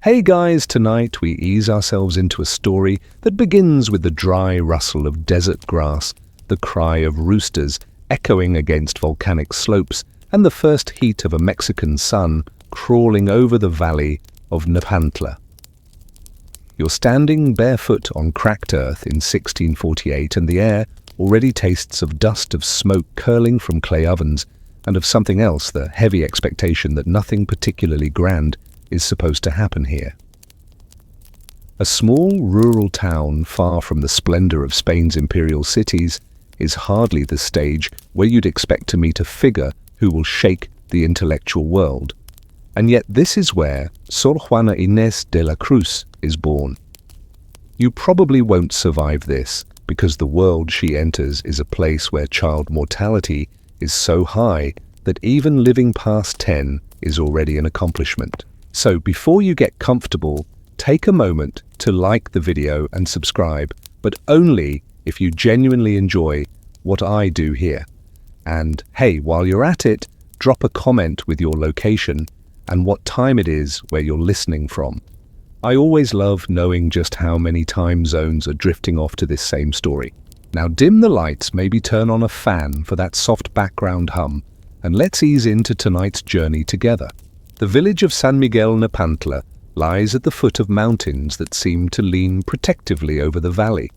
Hey guys, tonight we ease ourselves into a story that begins with the dry rustle of desert grass, the cry of roosters echoing against volcanic slopes, and the first heat of a Mexican sun crawling over the valley of Nepantla. You're standing barefoot on cracked earth in 1648, and the air already tastes of dust, of smoke curling from clay ovens, and of something else, the heavy expectation that nothing particularly grand is supposed to happen here. A small rural town far from the splendor of Spain's imperial cities is hardly the stage where you'd expect to meet a figure who will shake the intellectual world. And yet this is where Sor Juana Inés de la Cruz is born. You probably won't survive this, because the world she enters is a place where child mortality is so high that even living past 10 is already an accomplishment. So before you get comfortable, take a moment to like the video and subscribe, but only if you genuinely enjoy what I do here. And hey, while you're at it, drop a comment with your location and what time it is where you're listening from. I always love knowing just how many time zones are drifting off to this same story. Now dim the lights, maybe turn on a fan for that soft background hum, and let's ease into tonight's journey together. The village of San Miguel Nepantla lies at the foot of mountains that seem to lean protectively over the valley.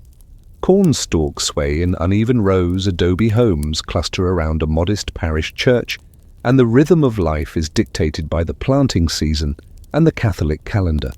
Corn stalks sway in uneven rows, adobe homes cluster around a modest parish church, and the rhythm of life is dictated by the planting season and the Catholic calendar.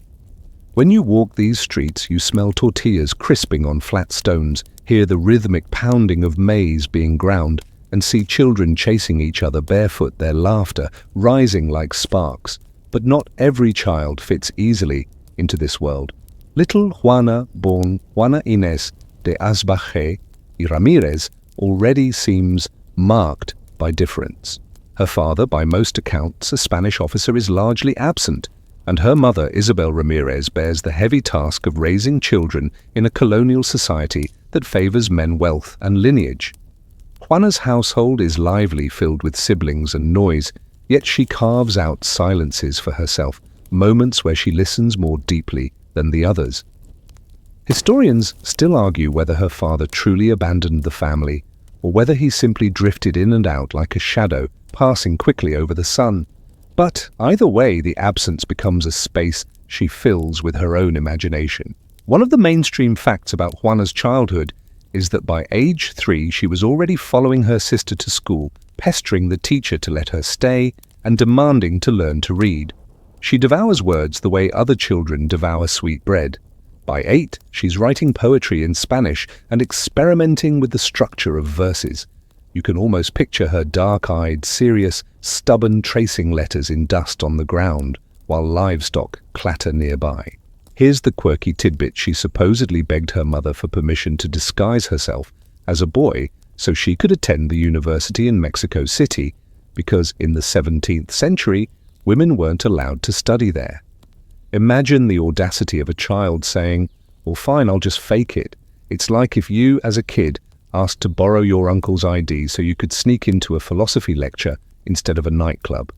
When you walk these streets, you smell tortillas crisping on flat stones, hear the rhythmic pounding of maize being ground, and see children chasing each other barefoot, their laughter rising like sparks. But not every child fits easily into this world. Little Juana, born Juana Inés de Asbaje y Ramirez, already seems marked by difference. Her father, by most accounts, a Spanish officer, is largely absent, and her mother, Isabel Ramirez, bears the heavy task of raising children in a colonial society that favors men, wealth, and lineage. Juana's household is lively, filled with siblings and noise, yet she carves out silences for herself, moments where she listens more deeply than the others. Historians still argue whether her father truly abandoned the family, or whether he simply drifted in and out like a shadow, passing quickly over the sun. But either way, the absence becomes a space she fills with her own imagination. One of the mainstream facts about Juana's childhood is that by age 3 she was already following her sister to school, pestering the teacher to let her stay, and demanding to learn to read. She devours words the way other children devour sweet bread. By 8, she's writing poetry in Spanish and experimenting with the structure of verses. You can almost picture her dark-eyed, serious, stubborn tracing letters in dust on the ground, while livestock clatter nearby. Here's the quirky tidbit: she supposedly begged her mother for permission to disguise herself as a boy so she could attend the university in Mexico City, because in the 17th century, women weren't allowed to study there. Imagine the audacity of a child saying, "Well, fine, I'll just fake it." It's like if you, as a kid, asked to borrow your uncle's ID so you could sneak into a philosophy lecture instead of a nightclub.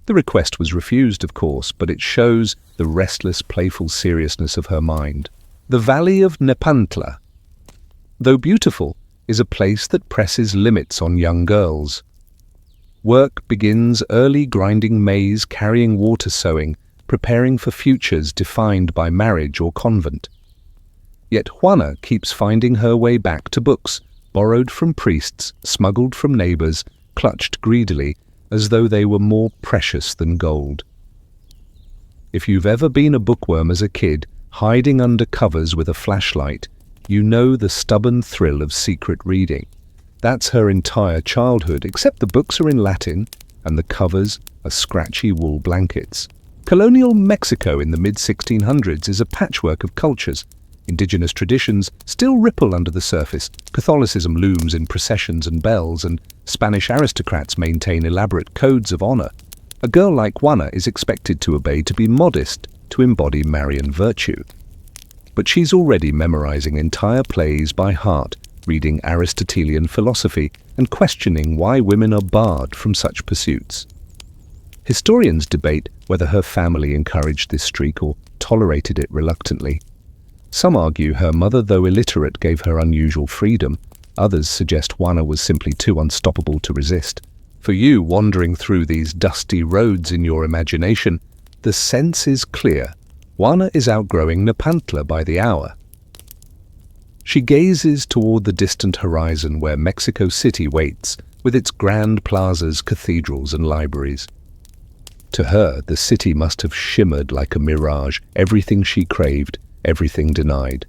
The request was refused, of course, but it shows the restless, playful seriousness of her mind. The Valley of Nepantla, though beautiful, is a place that presses limits on young girls. Work begins early, grinding maize, carrying water, sowing, preparing for futures defined by marriage or convent. Yet Juana keeps finding her way back to books, borrowed from priests, smuggled from neighbors, clutched greedily, as though they were more precious than gold. If you've ever been a bookworm as a kid, hiding under covers with a flashlight, you know the stubborn thrill of secret reading. That's her entire childhood, except the books are in Latin and the covers are scratchy wool blankets. Colonial Mexico in the mid-1600s is a patchwork of cultures. Indigenous traditions still ripple under the surface. Catholicism looms in processions and bells, and Spanish aristocrats maintain elaborate codes of honor. A girl like Juana is expected to obey, to be modest, to embody Marian virtue. But she's already memorizing entire plays by heart, reading Aristotelian philosophy, and questioning why women are barred from such pursuits. Historians debate whether her family encouraged this streak or tolerated it reluctantly. Some argue her mother, though illiterate, gave her unusual freedom. Others suggest Juana was simply too unstoppable to resist. For you wandering through these dusty roads in your imagination, the sense is clear. Juana is outgrowing Nepantla by the hour. She gazes toward the distant horizon where Mexico City waits, with its grand plazas, cathedrals, and libraries. To her, the city must have shimmered like a mirage, everything she craved, everything denied.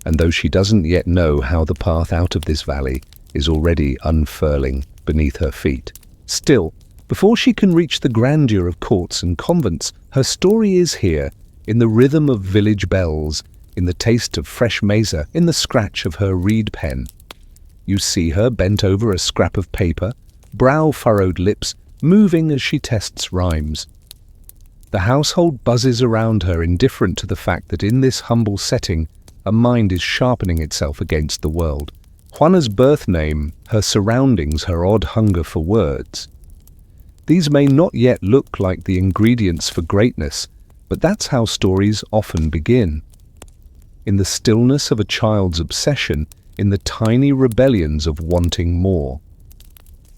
And though she doesn't yet know how the path out of this valley is already unfurling beneath her feet, still, before she can reach the grandeur of courts and convents, her story is here, in the rhythm of village bells, in the taste of fresh mesa, in the scratch of her reed pen. You see her bent over a scrap of paper, brow-furrowed lips moving as she tests rhymes. The household buzzes around her, indifferent to the fact that in this humble setting, a mind is sharpening itself against the world. Juana's birth name, her surroundings, her odd hunger for words. These may not yet look like the ingredients for greatness, but that's how stories often begin. In the stillness of a child's obsession, in the tiny rebellions of wanting more.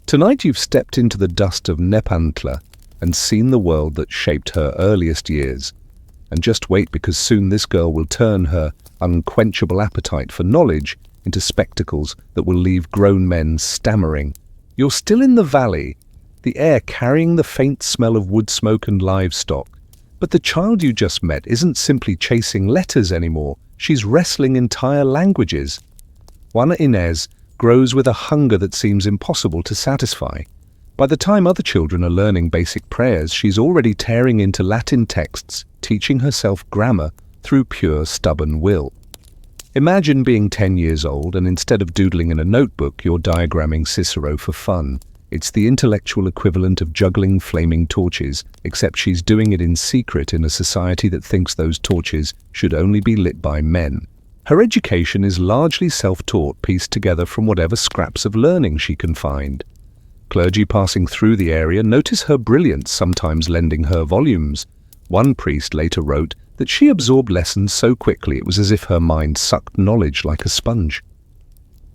Tonight you've stepped into the dust of Nepantla and seen the world that shaped her earliest years. And just wait, because soon this girl will turn her unquenchable appetite for knowledge into spectacles that will leave grown men stammering. You're still in the valley, the air carrying the faint smell of wood smoke and livestock. But the child you just met isn't simply chasing letters anymore. She's wrestling entire languages. Juana Inés grows with a hunger that seems impossible to satisfy. By the time other children are learning basic prayers, she's already tearing into Latin texts, teaching herself grammar through pure stubborn will. Imagine being 10 years old and instead of doodling in a notebook, you're diagramming Cicero for fun. It's the intellectual equivalent of juggling flaming torches, except she's doing it in secret in a society that thinks those torches should only be lit by men. Her education is largely self-taught, pieced together from whatever scraps of learning she can find. Clergy passing through the area notice her brilliance, sometimes lending her volumes. One priest later wrote that she absorbed lessons so quickly it was as if her mind sucked knowledge like a sponge.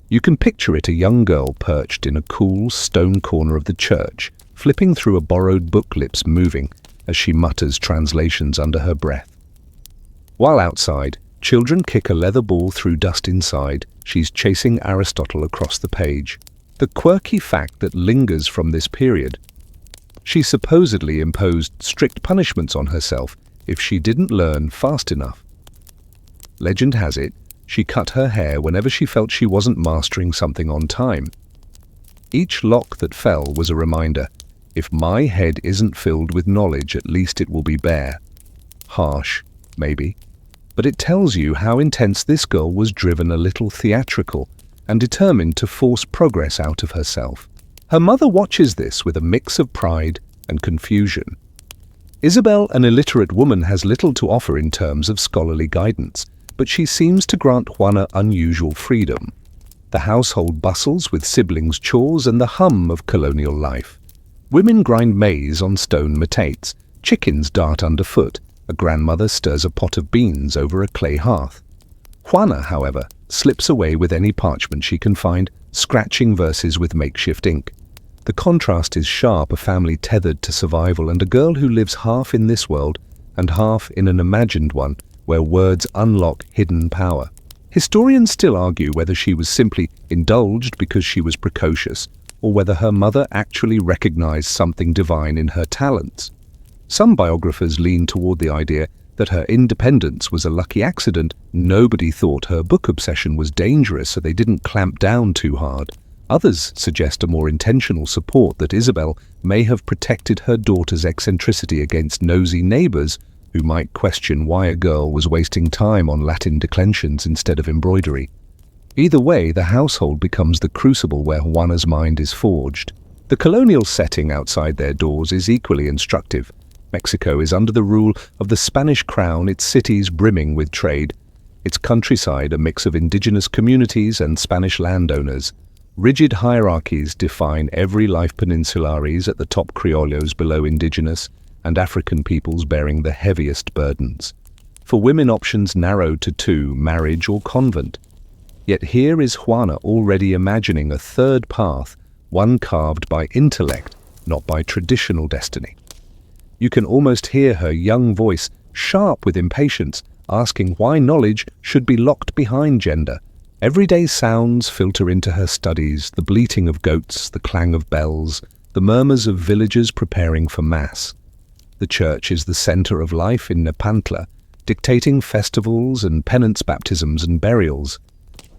You can picture it, a young girl perched in a cool stone corner of the church, flipping through a borrowed book, lips moving as she mutters translations under her breath. While outside, children kick a leather ball through dust inside. She's chasing Aristotle across the page. The quirky fact that lingers from this period. She supposedly imposed strict punishments on herself if she didn't learn fast enough. Legend has it, she cut her hair whenever she felt she wasn't mastering something on time. Each lock that fell was a reminder, if my head isn't filled with knowledge, at least it will be bare. Harsh, maybe. But it tells you how intense this girl was, driven, a little theatrical, and determined to force progress out of herself. Her mother watches this with a mix of pride and confusion. Isabel, an illiterate woman, has little to offer in terms of scholarly guidance, but she seems to grant Juana unusual freedom. The household bustles with siblings' chores and the hum of colonial life. Women grind maize on stone metates, chickens dart underfoot, a grandmother stirs a pot of beans over a clay hearth. Juana, however, slips away with any parchment she can find, scratching verses with makeshift ink. The contrast is sharp, a family tethered to survival and a girl who lives half in this world and half in an imagined one where words unlock hidden power. Historians still argue whether she was simply indulged because she was precocious, or whether her mother actually recognized something divine in her talents. Some biographers lean toward the idea that her independence was a lucky accident. Nobody thought her book obsession was dangerous, so they didn't clamp down too hard. Others suggest a more intentional support, that Isabel may have protected her daughter's eccentricity against nosy neighbors who might question why a girl was wasting time on Latin declensions instead of embroidery. Either way, the household becomes the crucible where Juana's mind is forged. The colonial setting outside their doors is equally instructive. Mexico is under the rule of the Spanish crown, its cities brimming with trade, its countryside a mix of indigenous communities and Spanish landowners. Rigid hierarchies define every life peninsulares at the top criollos below indigenous and African peoples bearing the heaviest burdens. For women options narrowed to two, marriage or convent. Yet here is Juana already imagining a third path, one carved by intellect, not by traditional destiny. You can almost hear her young voice, sharp with impatience, asking why knowledge should be locked behind gender. Everyday sounds filter into her studies, the bleating of goats, the clang of bells, the murmurs of villagers preparing for mass. The church is the center of life in Nepantla, dictating festivals and penance baptisms and burials.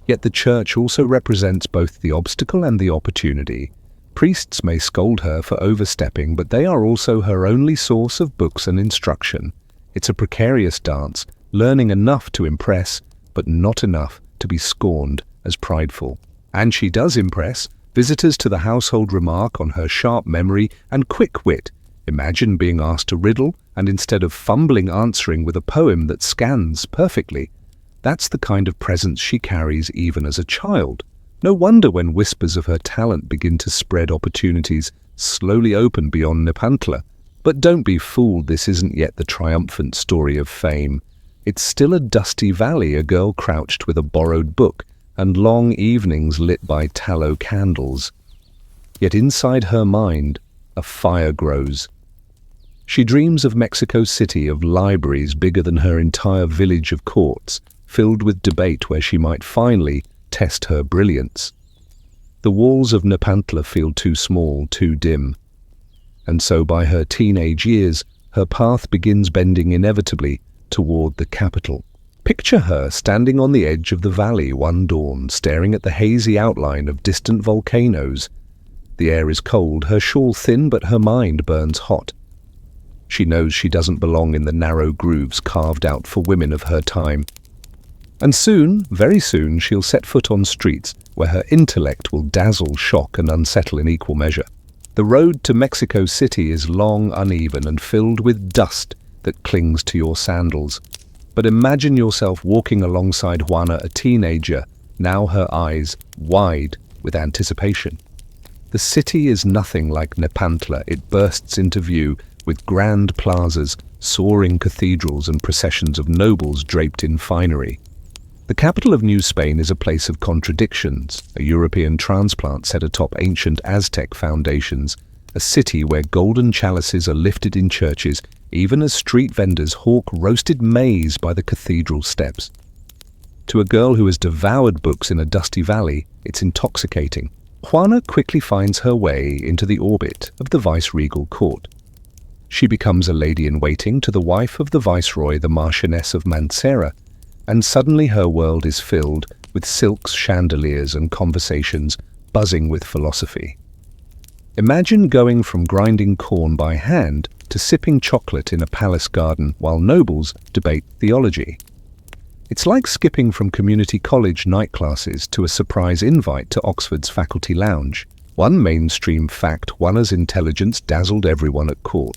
Yet the church also represents both the obstacle and the opportunity. Priests may scold her for overstepping, but they are also her only source of books and instruction. It's a precarious dance, learning enough to impress, but not enough to be scorned as prideful. And she does impress. Visitors to the household remark on her sharp memory and quick wit. Imagine being asked a riddle and instead of fumbling answering with a poem that scans perfectly. That's the kind of presence she carries even as a child. No wonder when whispers of her talent begin to spread, opportunities slowly open beyond Nepantla. But don't be fooled, this isn't yet the triumphant story of fame. It's still a dusty valley, a girl crouched with a borrowed book, and long evenings lit by tallow candles. Yet inside her mind, a fire grows. She dreams of Mexico City, of libraries bigger than her entire village of courts, filled with debate where she might finally test her brilliance. The walls of Nepantla feel too small, too dim. And so by her teenage years, her path begins bending inevitably toward the capital. Picture her standing on the edge of the valley one dawn, staring at the hazy outline of distant volcanoes. The air is cold, her shawl thin, but her mind burns hot. She knows she doesn't belong in the narrow grooves carved out for women of her time. And soon, very soon, she'll set foot on streets where her intellect will dazzle, shock, and unsettle in equal measure. The road to Mexico City is long, uneven, and filled with dust that clings to your sandals. But imagine yourself walking alongside Juana, a teenager, now her eyes wide with anticipation. The city is nothing like Nepantla. It bursts into view with grand plazas, soaring cathedrals, and processions of nobles draped in finery. The capital of New Spain is a place of contradictions, a European transplant set atop ancient Aztec foundations, a city where golden chalices are lifted in churches, even as street vendors hawk roasted maize by the cathedral steps. To a girl who has devoured books in a dusty valley, it's intoxicating. Juana quickly finds her way into the orbit of the viceregal court. She becomes a lady-in-waiting to the wife of the viceroy, the Marchioness of Mancera, and suddenly her world is filled with silks, chandeliers, and conversations buzzing with philosophy. Imagine going from grinding corn by hand to sipping chocolate in a palace garden while nobles debate theology. It's like skipping from community college night classes to a surprise invite to Oxford's faculty lounge. One mainstream fact: Juana's intelligence dazzled everyone at court.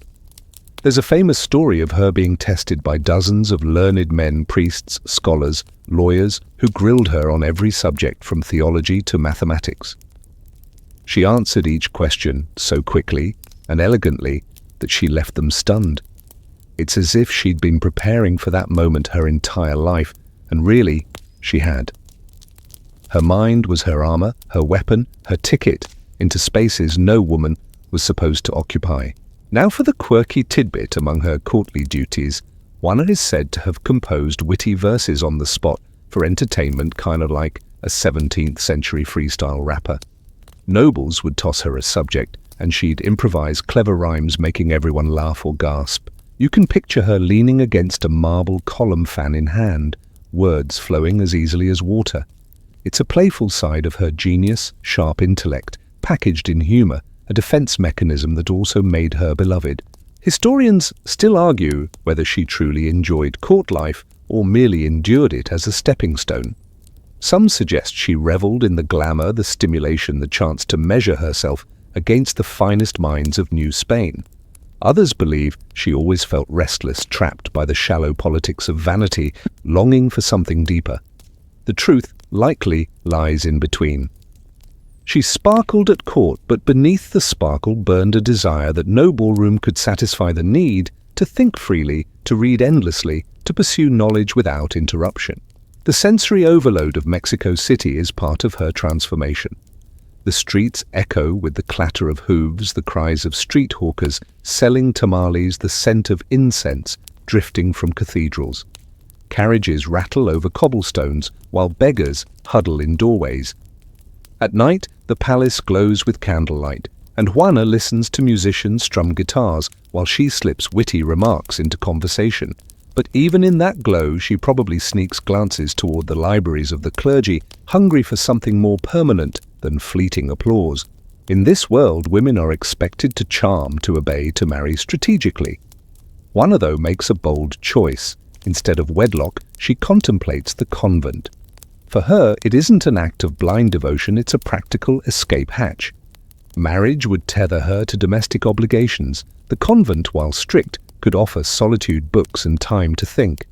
There's a famous story of her being tested by dozens of learned men, priests, scholars, lawyers, who grilled her on every subject from theology to mathematics. She answered each question so quickly and elegantly that she left them stunned. It's as if she'd been preparing for that moment her entire life, and really, she had. Her mind was her armor, her weapon, her ticket into spaces no woman was supposed to occupy. Now for the quirky tidbit among her courtly duties. Juana is said to have composed witty verses on the spot for entertainment, kind of like a 17th century freestyle rapper. Nobles would toss her a subject, and she'd improvise clever rhymes, making everyone laugh or gasp. You can picture her leaning against a marble column, fan in hand, words flowing as easily as water. It's a playful side of her genius, sharp intellect, packaged in humor, a defense mechanism that also made her beloved. Historians still argue whether she truly enjoyed court life or merely endured it as a stepping stone. Some suggest she reveled in the glamour, the stimulation, the chance to measure herself against the finest minds of New Spain. Others believe she always felt restless, trapped by the shallow politics of vanity, longing for something deeper. The truth likely lies in between. She sparkled at court, but beneath the sparkle burned a desire that no ballroom could satisfy: the need to think freely, to read endlessly, to pursue knowledge without interruption. The sensory overload of Mexico City is part of her transformation. The streets echo with the clatter of hooves, the cries of street hawkers selling tamales, the scent of incense drifting from cathedrals. Carriages rattle over cobblestones while beggars huddle in doorways. At night, the palace glows with candlelight, and Juana listens to musicians strum guitars while she slips witty remarks into conversation. But even in that glow, she probably sneaks glances toward the libraries of the clergy, hungry for something more permanent than fleeting applause. In this world, women are expected to charm, to obey, to marry strategically. Juana, though, makes a bold choice. Instead of wedlock, she contemplates the convent. For her, it isn't an act of blind devotion, it's a practical escape hatch. Marriage would tether her to domestic obligations. The convent, while strict, could offer solitude, books, and time to think.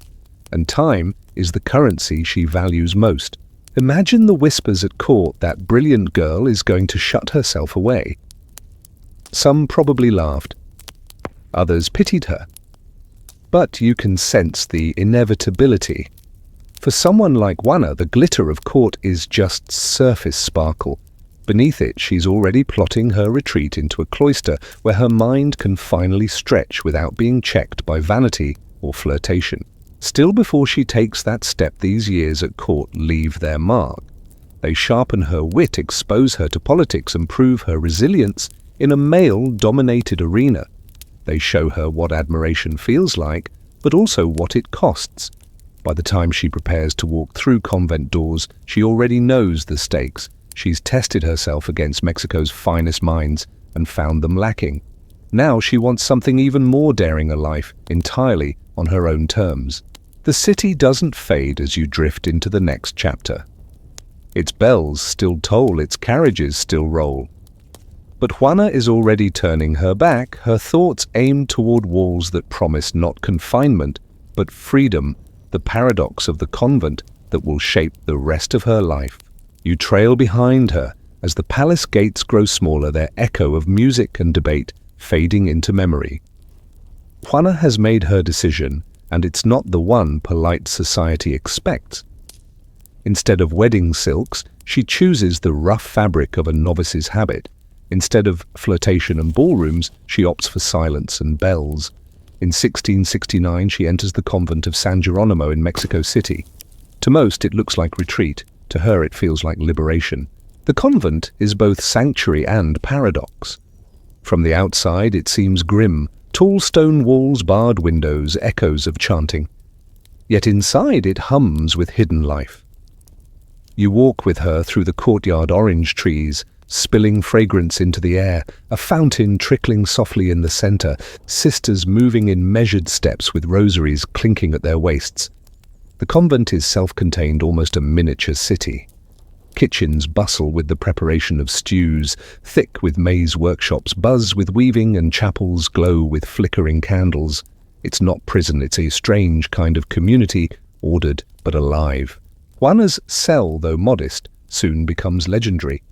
And time is the currency she values most. Imagine the whispers at court: that brilliant girl is going to shut herself away. Some probably laughed. Others pitied her. But you can sense the inevitability. For someone like Juana, the glitter of court is just surface sparkle. Beneath it, she's already plotting her retreat into a cloister where her mind can finally stretch without being checked by vanity or flirtation. Still, before she takes that step, these years at court leave their mark. They sharpen her wit, expose her to politics, and prove her resilience in a male-dominated arena. They show her what admiration feels like, but also what it costs. By the time she prepares to walk through convent doors, she already knows the stakes. She's tested herself against Mexico's finest minds and found them lacking. Now she wants something even more daring: a life entirely on her own terms. The city doesn't fade as you drift into the next chapter. Its bells still toll, its carriages still roll. But Juana is already turning her back, her thoughts aimed toward walls that promise not confinement, but freedom, the paradox of the convent that will shape the rest of her life. You trail behind her as the palace gates grow smaller, their echo of music and debate fading into memory. Juana has made her decision, and it's not the one polite society expects. Instead of wedding silks, she chooses the rough fabric of a novice's habit. Instead of flirtation and ballrooms, she opts for silence and bells. In 1669, she enters the convent of San Jeronimo in Mexico City. To most, it looks like retreat. To her, it feels like liberation. The convent is both sanctuary and paradox. From the outside, it seems grim. Tall stone walls, barred windows, echoes of chanting. Yet inside, it hums with hidden life. You walk with her through the courtyard, orange trees, spilling fragrance into the air, a fountain trickling softly in the center, sisters moving in measured steps with rosaries clinking at their waists. The convent is self-contained, almost a miniature city. Kitchens bustle with the preparation of stews, thick with maize workshops buzz with weaving, and chapels glow with flickering candles. It's not prison, it's a strange kind of community, ordered but alive. Juana's cell, though modest, soon becomes legendary.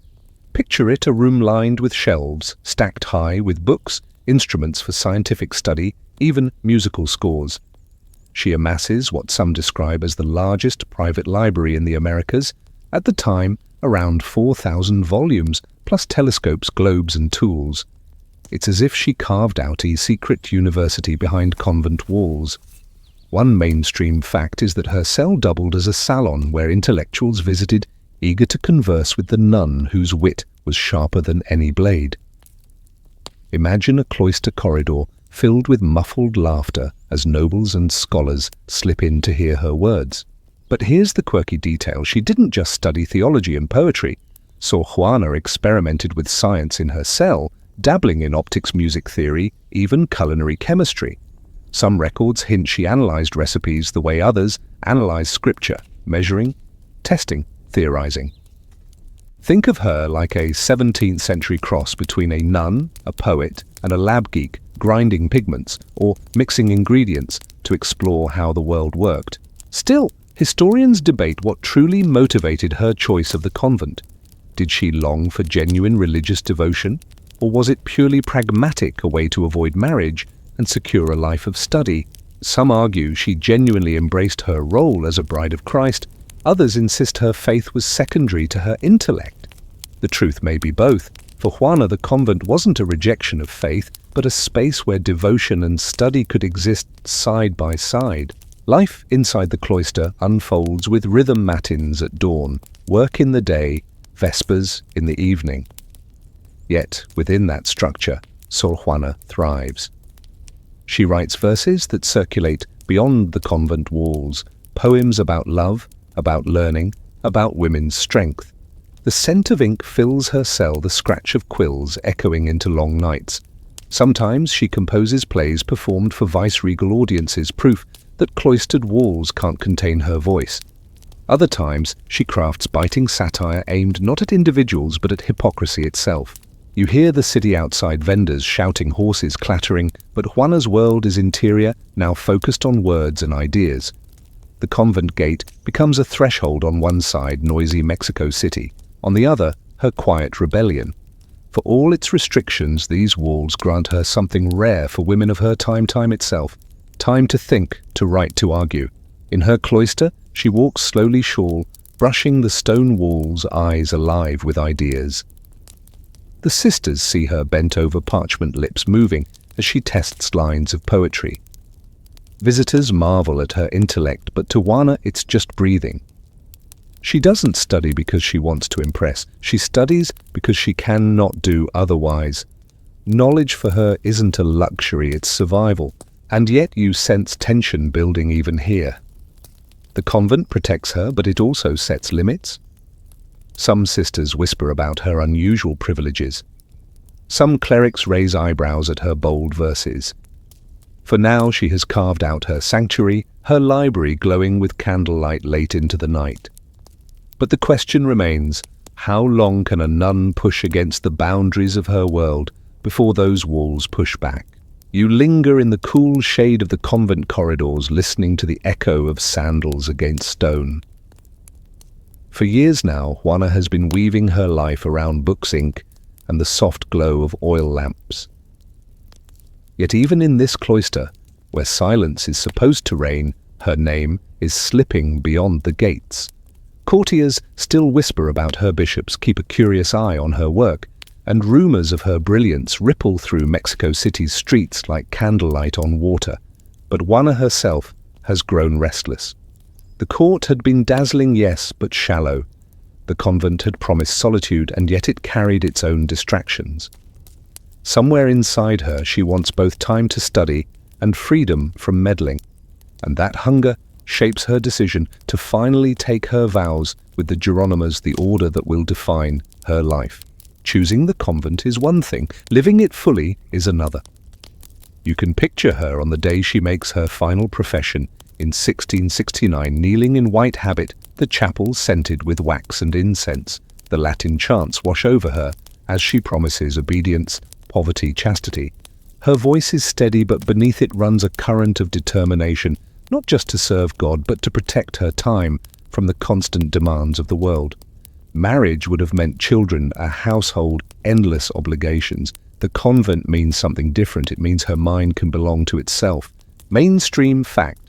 Picture it: a room lined with shelves, stacked high with books, instruments for scientific study, even musical scores. She amasses what some describe as the largest private library in the Americas. At the time, around 4,000 volumes, plus telescopes, globes, and tools. It's as if she carved out a secret university behind convent walls. One mainstream fact is that her cell doubled as a salon where intellectuals visited, eager to converse with the nun whose wit was sharper than any blade. Imagine a cloister corridor filled with muffled laughter as nobles and scholars slip in to hear her words. But here's the quirky detail: she didn't just study theology and poetry. Sor Juana experimented with science in her cell, dabbling in optics, music theory, even culinary chemistry. Some records hint she analyzed recipes the way others analyze scripture, measuring, testing, theorizing. Think of her like a 17th century cross between a nun, a poet, and a lab geek, grinding pigments or mixing ingredients to explore how the world worked. Still, historians debate what truly motivated her choice of the convent. Did she long for genuine religious devotion, or was it purely pragmatic, a way to avoid marriage and secure a life of study? Some argue she genuinely embraced her role as a bride of Christ. Others insist her faith was secondary to her intellect. The truth may be both. For Juana, the convent wasn't a rejection of faith, but a space where devotion and study could exist side by side. Life inside the cloister unfolds with rhythm matins at dawn, work in the day, vespers in the evening. Yet, within that structure, Sor Juana thrives. She writes verses that circulate beyond the convent walls, poems about love, about learning, about women's strength. The scent of ink fills her cell, the scratch of quills echoing into long nights. Sometimes she composes plays performed for vice-regal audiences, proof that cloistered walls can't contain her voice. Other times, she crafts biting satire aimed not at individuals but at hypocrisy itself. You hear the city outside vendors shouting, horses clattering, but Juana's world is interior, now focused on words and ideas. The convent gate becomes a threshold. On one side, noisy Mexico City. On the other, her quiet rebellion. For all its restrictions, these walls grant her something rare for women of her time itself. Time to think, to write, to argue. In her cloister, she walks slowly shawl, brushing the stone walls, eyes alive with ideas. The sisters see her bent over parchment, lips moving as she tests lines of poetry. Visitors marvel at her intellect, but to Juana it's just breathing. She doesn't study because she wants to impress. She studies because she cannot do otherwise. Knowledge for her isn't a luxury, it's survival. And yet you sense tension building even here. The convent protects her, but it also sets limits. Some sisters whisper about her unusual privileges. Some clerics raise eyebrows at her bold verses. For now she has carved out her sanctuary, her library glowing with candlelight late into the night. But the question remains, how long can a nun push against the boundaries of her world before those walls push back? You linger in the cool shade of the convent corridors, listening to the echo of sandals against stone. For years now, Juana has been weaving her life around books, ink, and the soft glow of oil lamps. Yet even in this cloister, where silence is supposed to reign, her name is slipping beyond the gates. Courtiers still whisper about her bishops, keep a curious eye on her work, and rumors of her brilliance ripple through Mexico City's streets like candlelight on water. But Juana herself has grown restless. The court had been dazzling, yes, but shallow. The convent had promised solitude, and yet it carried its own distractions. Somewhere inside her she wants both time to study and freedom from meddling, and that hunger shapes her decision to finally take her vows with the Geronimas, the order that will define her life. Choosing the convent is one thing, living it fully is another. You can picture her on the day she makes her final profession in 1669, kneeling in white habit, the chapel scented with wax and incense. The Latin chants wash over her as she promises obedience, poverty, chastity. Her voice is steady, but beneath it runs a current of determination, not just to serve God, but to protect her time from the constant demands of the world. Marriage would have meant children, a household, endless obligations. The convent means something different. It means her mind can belong to itself. Mainstream fact.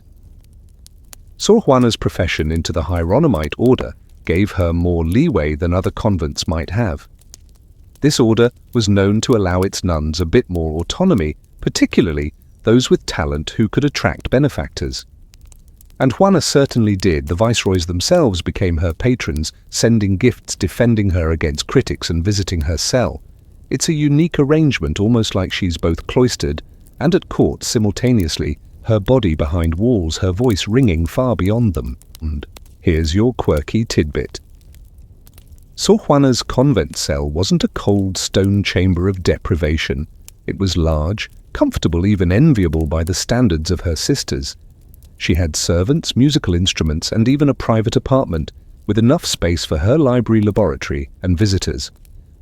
Sor Juana's profession into the Hieronymite order gave her more leeway than other convents might have. This order was known to allow its nuns a bit more autonomy, particularly those with talent who could attract benefactors. And Juana certainly did. The viceroys themselves became her patrons, sending gifts, defending her against critics, and visiting her cell. It's a unique arrangement, almost like she's both cloistered and at court simultaneously, her body behind walls, her voice ringing far beyond them. And here's your quirky tidbit. Sor Juana's convent cell wasn't a cold stone chamber of deprivation. It was large, comfortable, even enviable by the standards of her sisters. She had servants, musical instruments, and even a private apartment, with enough space for her library, laboratory, and visitors.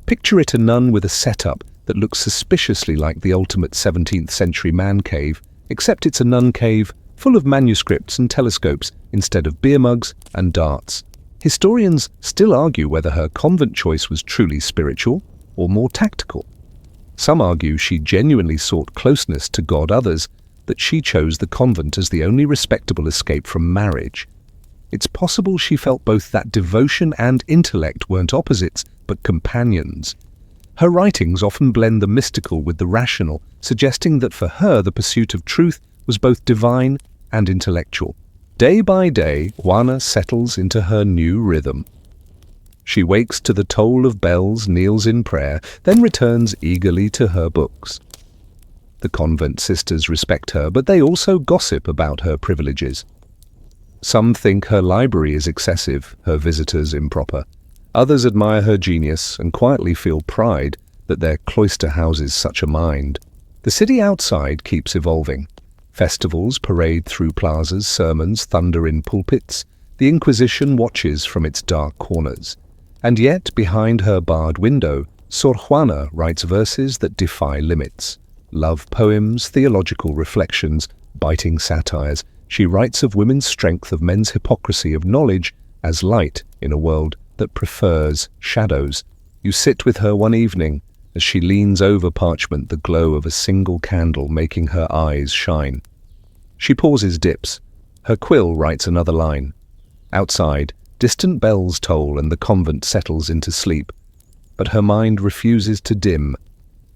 Picture it, a nun with a setup that looks suspiciously like the ultimate 17th century man cave, except it's a nun cave full of manuscripts and telescopes instead of beer mugs and darts. Historians still argue whether her convent choice was truly spiritual or more tactical. Some argue she genuinely sought closeness to God, others that she chose the convent as the only respectable escape from marriage. It's possible she felt both that devotion and intellect weren't opposites, but companions. Her writings often blend the mystical with the rational, suggesting that for her the pursuit of truth was both divine and intellectual. Day by day, Juana settles into her new rhythm. She wakes to the toll of bells, kneels in prayer, then returns eagerly to her books. The convent sisters respect her, but they also gossip about her privileges. Some think her library is excessive, her visitors improper. Others admire her genius and quietly feel pride that their cloister houses such a mind. The city outside keeps evolving. Festivals parade through plazas, sermons thunder in pulpits. The Inquisition watches from its dark corners. And yet, behind her barred window, Sor Juana writes verses that defy limits. Love poems, theological reflections, biting satires. She writes of women's strength, of men's hypocrisy, of knowledge as light in a world that prefers shadows. You sit with her one evening as she leans over parchment, the glow of a single candle making her eyes shine. She pauses, dips. Her quill writes another line. Outside, distant bells toll and the convent settles into sleep. But her mind refuses to dim.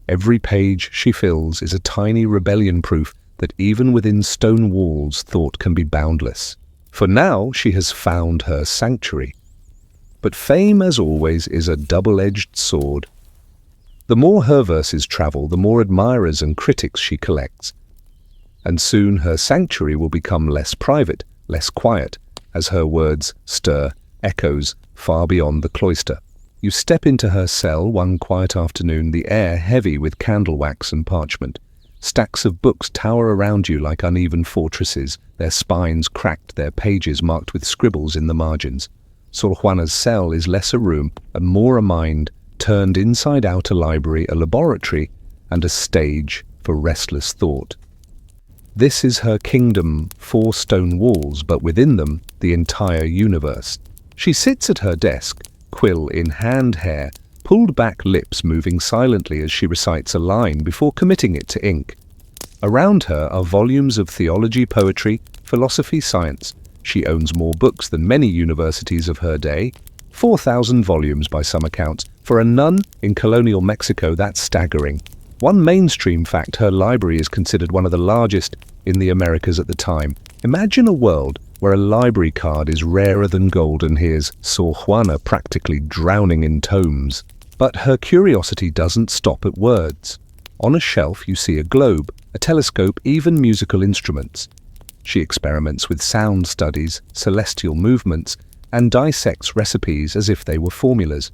Every page she fills is a tiny rebellion, proof that even within stone walls thought can be boundless. For now she has found her sanctuary. But fame, as always, is a double-edged sword. The more her verses travel, the more admirers and critics she collects. And soon her sanctuary will become less private, less quiet, as her words stir echoes far beyond the cloister. You step into her cell one quiet afternoon, the air heavy with candle wax and parchment. Stacks of books tower around you like uneven fortresses, their spines cracked, their pages marked with scribbles in the margins. Sor Juana's cell is less a room and more a mind, turned inside out, a library, a laboratory, and a stage for restless thought. This is her kingdom, 4 stone walls, but within them, the entire universe. She sits at her desk, quill in hand, hair, pulled back lips moving silently as she recites a line before committing it to ink. Around her are volumes of theology, poetry, philosophy, science. She owns more books than many universities of her day, 4,000 volumes by some accounts. For a nun in colonial Mexico, that's staggering. One mainstream fact, her library is considered one of the largest in the Americas at the time. Imagine a world where a library card is rarer than gold, and here's Sor Juana practically drowning in tomes. But her curiosity doesn't stop at words. On a shelf you see a globe, a telescope, even musical instruments. She experiments with sound studies, celestial movements, and dissects recipes as if they were formulas.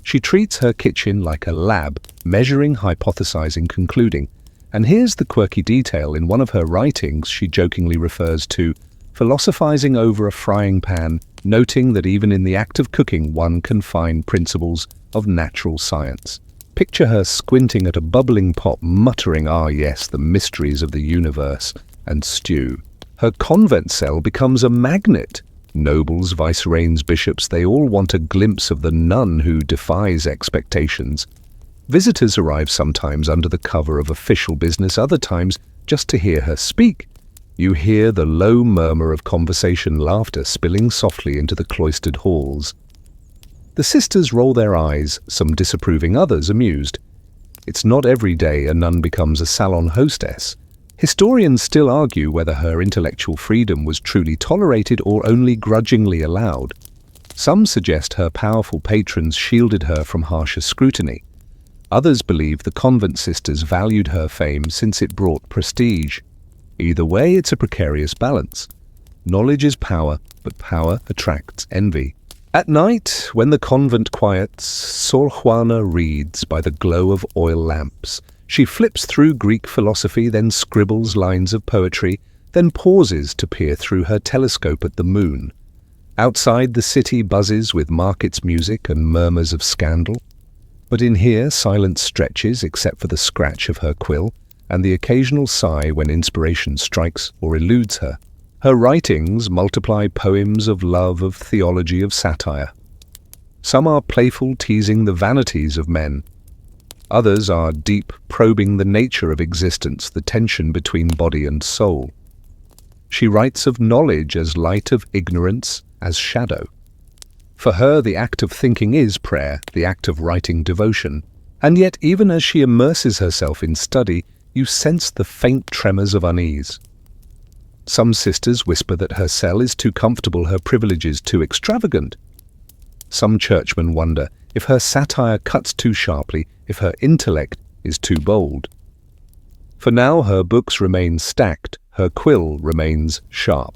She treats her kitchen like a lab, measuring, hypothesizing, concluding. And here's the quirky detail. In one of her writings, she jokingly refers to philosophizing over a frying pan, noting that even in the act of cooking one can find principles of natural science. Picture her squinting at a bubbling pot, muttering, "Ah yes, the mysteries of the universe," and stew. Her convent cell becomes a magnet. Nobles, viceroys, bishops, they all want a glimpse of the nun who defies expectations. Visitors arrive sometimes under the cover of official business, other times just to hear her speak. You hear the low murmur of conversation, laughter spilling softly into the cloistered halls. The sisters roll their eyes, some disapproving, others amused. It's not every day a nun becomes a salon hostess. Historians still argue whether her intellectual freedom was truly tolerated or only grudgingly allowed. Some suggest her powerful patrons shielded her from harsher scrutiny. Others believe the convent sisters valued her fame since it brought prestige. Either way, it's a precarious balance. Knowledge is power, but power attracts envy. At night, when the convent quiets, Sor Juana reads by the glow of oil lamps. She flips through Greek philosophy, then scribbles lines of poetry, then pauses to peer through her telescope at the moon. Outside, the city buzzes with markets, music, and murmurs of scandal. But in here, silence stretches except for the scratch of her quill and the occasional sigh when inspiration strikes or eludes her. Her writings multiply poems of love, of theology, of satire. Some are playful, teasing the vanities of men. Others are deep, probing the nature of existence, the tension between body and soul. She writes of knowledge as light, of ignorance as shadow. For her, the act of thinking is prayer, the act of writing devotion. And yet, even as she immerses herself in study, you sense the faint tremors of unease. Some sisters whisper that her cell is too comfortable, her privileges too extravagant. Some churchmen wonder if her satire cuts too sharply, if her intellect is too bold. For now, her books remain stacked, her quill remains sharp.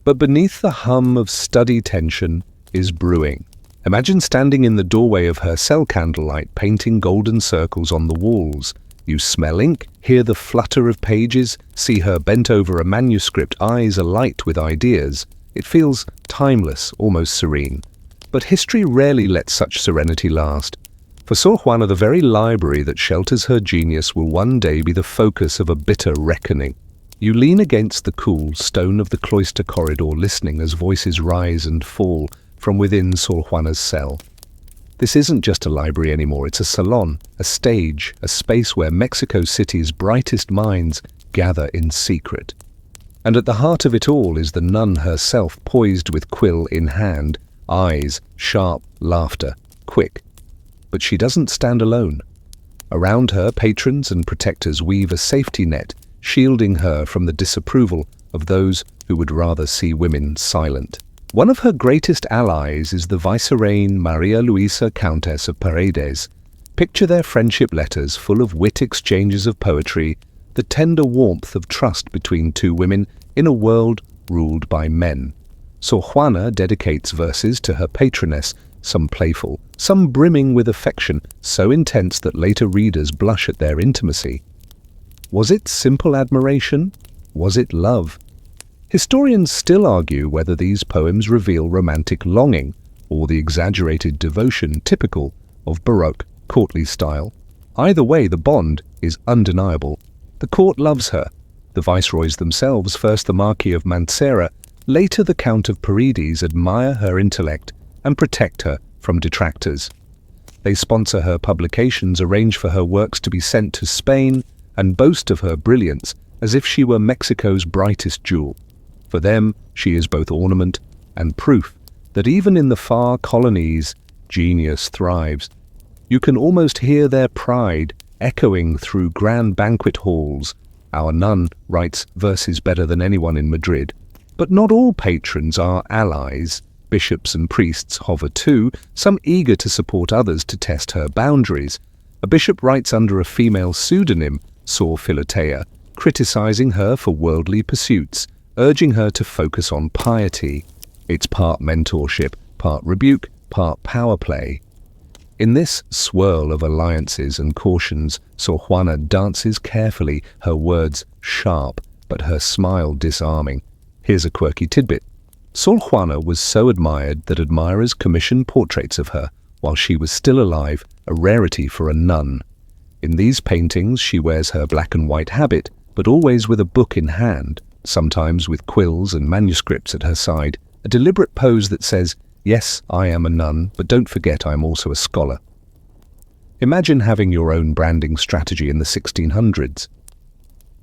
But beneath the hum of study tension is brewing. Imagine standing in the doorway of her cell, candlelight, painting golden circles on the walls. You smell ink, hear the flutter of pages, see her bent over a manuscript, eyes alight with ideas. It feels timeless, almost serene. But history rarely lets such serenity last. For Sor Juana, the very library that shelters her genius will one day be the focus of a bitter reckoning. You lean against the cool stone of the cloister corridor, listening as voices rise and fall from within Sor Juana's cell. This isn't just a library anymore, it's a salon, a stage, a space where Mexico City's brightest minds gather in secret. And at the heart of it all is the nun herself, poised with quill in hand, eyes sharp, laughter quick. But she doesn't stand alone. Around her, patrons and protectors weave a safety net, shielding her from the disapproval of those who would rather see women silent. One of her greatest allies is the Vicereine Maria Luisa, Countess of Paredes. Picture their friendship letters, full of wit, exchanges of poetry, the tender warmth of trust between two women in a world ruled by men. Sor Juana dedicates verses to her patroness, some playful, some brimming with affection, so intense that later readers blush at their intimacy. Was it simple admiration? Was it love? Historians still argue whether these poems reveal romantic longing or the exaggerated devotion typical of Baroque courtly style. Either way, the bond is undeniable. The court loves her. The viceroys themselves, first the Marquis of Mancera, later the Count of Paredes, admire her intellect and protect her from detractors. They sponsor her publications, arrange for her works to be sent to Spain, and boast of her brilliance as if she were Mexico's brightest jewel. For them, she is both ornament and proof that even in the far colonies, genius thrives. You can almost hear their pride echoing through grand banquet halls. Our nun writes verses better than anyone in Madrid. But not all patrons are allies. Bishops and priests hover too, some eager to support others to test her boundaries. A bishop writes under a female pseudonym, Sor Filotea, criticizing her for worldly pursuits, urging her to focus on piety. It's part mentorship, part rebuke, part power play. In this swirl of alliances and cautions, Sor Juana dances carefully, her words sharp, but her smile disarming. Here's a quirky tidbit. Sor Juana was so admired that admirers commissioned portraits of her while she was still alive, a rarity for a nun. In these paintings, she wears her black and white habit, but always with a book in hand, sometimes with quills and manuscripts at her side, a deliberate pose that says, "Yes, I am a nun, but don't forget I am also a scholar." Imagine having your own branding strategy in the 1600s.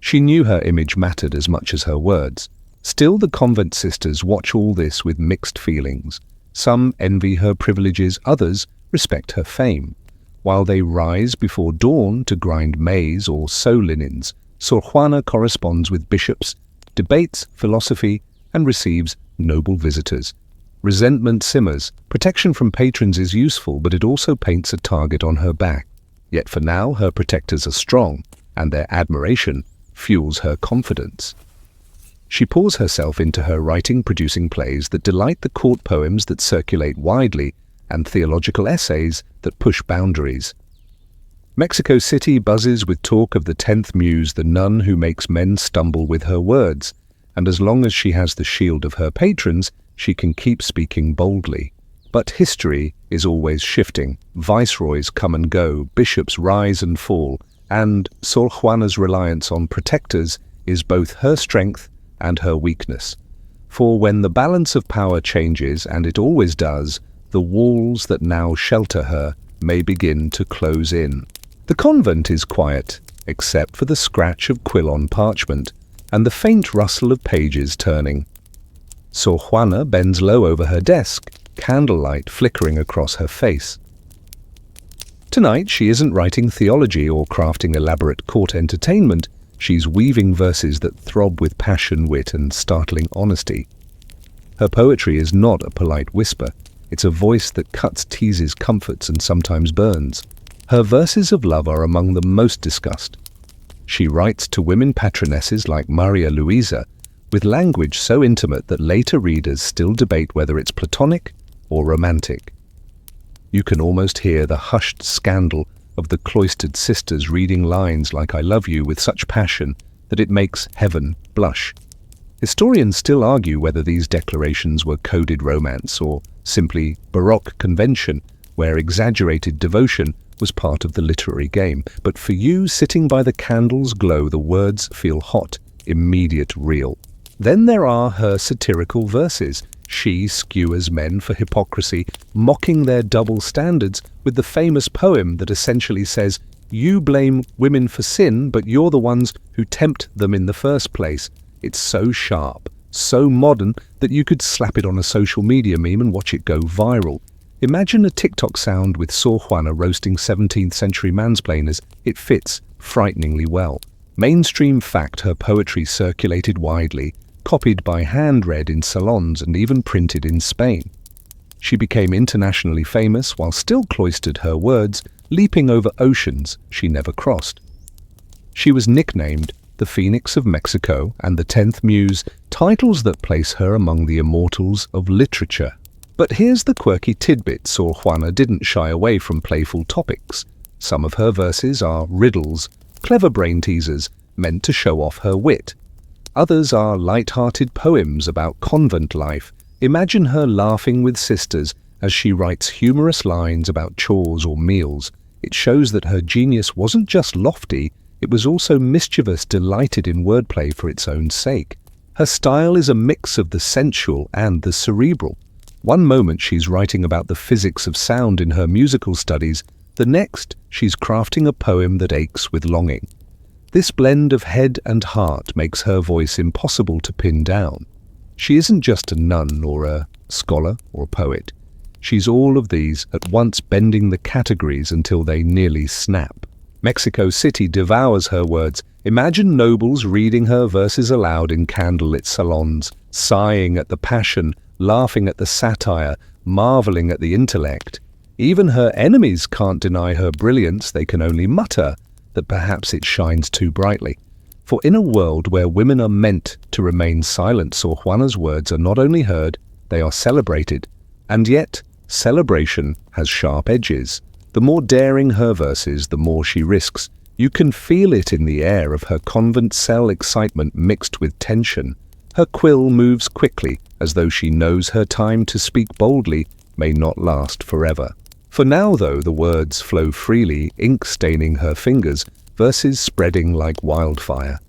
She knew her image mattered as much as her words. Still, the convent sisters watch all this with mixed feelings. Some envy her privileges, others respect her fame. While they rise before dawn to grind maize or sew linens, Sor Juana corresponds with bishops, debates philosophy, and receives noble visitors. Resentment simmers. Protection from patrons is useful, but it also paints a target on her back. Yet for now, her protectors are strong, and their admiration fuels her confidence. She pours herself into her writing, producing plays that delight, the court poems that circulate widely, and theological essays that push boundaries. Mexico City buzzes with talk of the 10th muse, the nun who makes men stumble with her words, and as long as she has the shield of her patrons, she can keep speaking boldly. But history is always shifting. Viceroys come and go, bishops rise and fall, and Sor Juana's reliance on protectors is both her strength and her weakness. For when the balance of power changes, and it always does, the walls that now shelter her may begin to close in. The convent is quiet, except for the scratch of quill on parchment and the faint rustle of pages turning. Sor Juana bends low over her desk, candlelight flickering across her face. Tonight she isn't writing theology or crafting elaborate court entertainment. She's weaving verses that throb with passion, wit, and startling honesty. Her poetry is not a polite whisper. It's a voice that cuts, teases, comforts, and sometimes burns. Her verses of love are among the most discussed. She writes to women patronesses like Maria Luisa, with language so intimate that later readers still debate whether it's platonic or romantic. You can almost hear the hushed scandal of the cloistered sisters reading lines like "I love you" with such passion that it makes heaven blush. Historians still argue whether these declarations were coded romance or simply Baroque convention, where exaggerated devotion was part of the literary game. But for you, sitting by the candle's glow, the words feel hot, immediate, real. Then there are her satirical verses. She skewers men for hypocrisy, mocking their double standards with the famous poem that essentially says, "You blame women for sin, but you're the ones who tempt them in the first place." It's so sharp, so modern, that you could slap it on a social media meme and watch it go viral. Imagine a TikTok sound with Sor Juana roasting 17th century mansplainers. It fits frighteningly well. Mainstream fact, her poetry circulated widely, copied by hand-read in salons and even printed in Spain. She became internationally famous while still cloistered her words, leaping over oceans she never crossed. She was nicknamed the Phoenix of Mexico and the 10th Muse, titles that place her among the immortals of literature. But here's the quirky tidbit: Sor Juana didn't shy away from playful topics. Some of her verses are riddles, clever brain teasers meant to show off her wit. Others are light-hearted poems about convent life. Imagine her laughing with sisters as she writes humorous lines about chores or meals. It shows that her genius wasn't just lofty, it was also mischievous, delighted in wordplay for its own sake. Her style is a mix of the sensual and the cerebral. One moment she's writing about the physics of sound in her musical studies, the next she's crafting a poem that aches with longing. This blend of head and heart makes her voice impossible to pin down. She isn't just a nun or a scholar or a poet. She's all of these at once, bending the categories until they nearly snap. Mexico City devours her words. Imagine nobles reading her verses aloud in candlelit salons, sighing at the passion, laughing at the satire, marveling at the intellect. Even her enemies can't deny her brilliance. They can only mutter that perhaps it shines too brightly. For in a world where women are meant to remain silent, Sor Juana's words are not only heard, they are celebrated. And yet, celebration has sharp edges. The more daring her verses, the more she risks. You can feel it in the air of her convent cell, excitement mixed with tension. Her quill moves quickly, as though she knows her time to speak boldly may not last forever. For now, though, the words flow freely, ink staining her fingers, verses spreading like wildfire.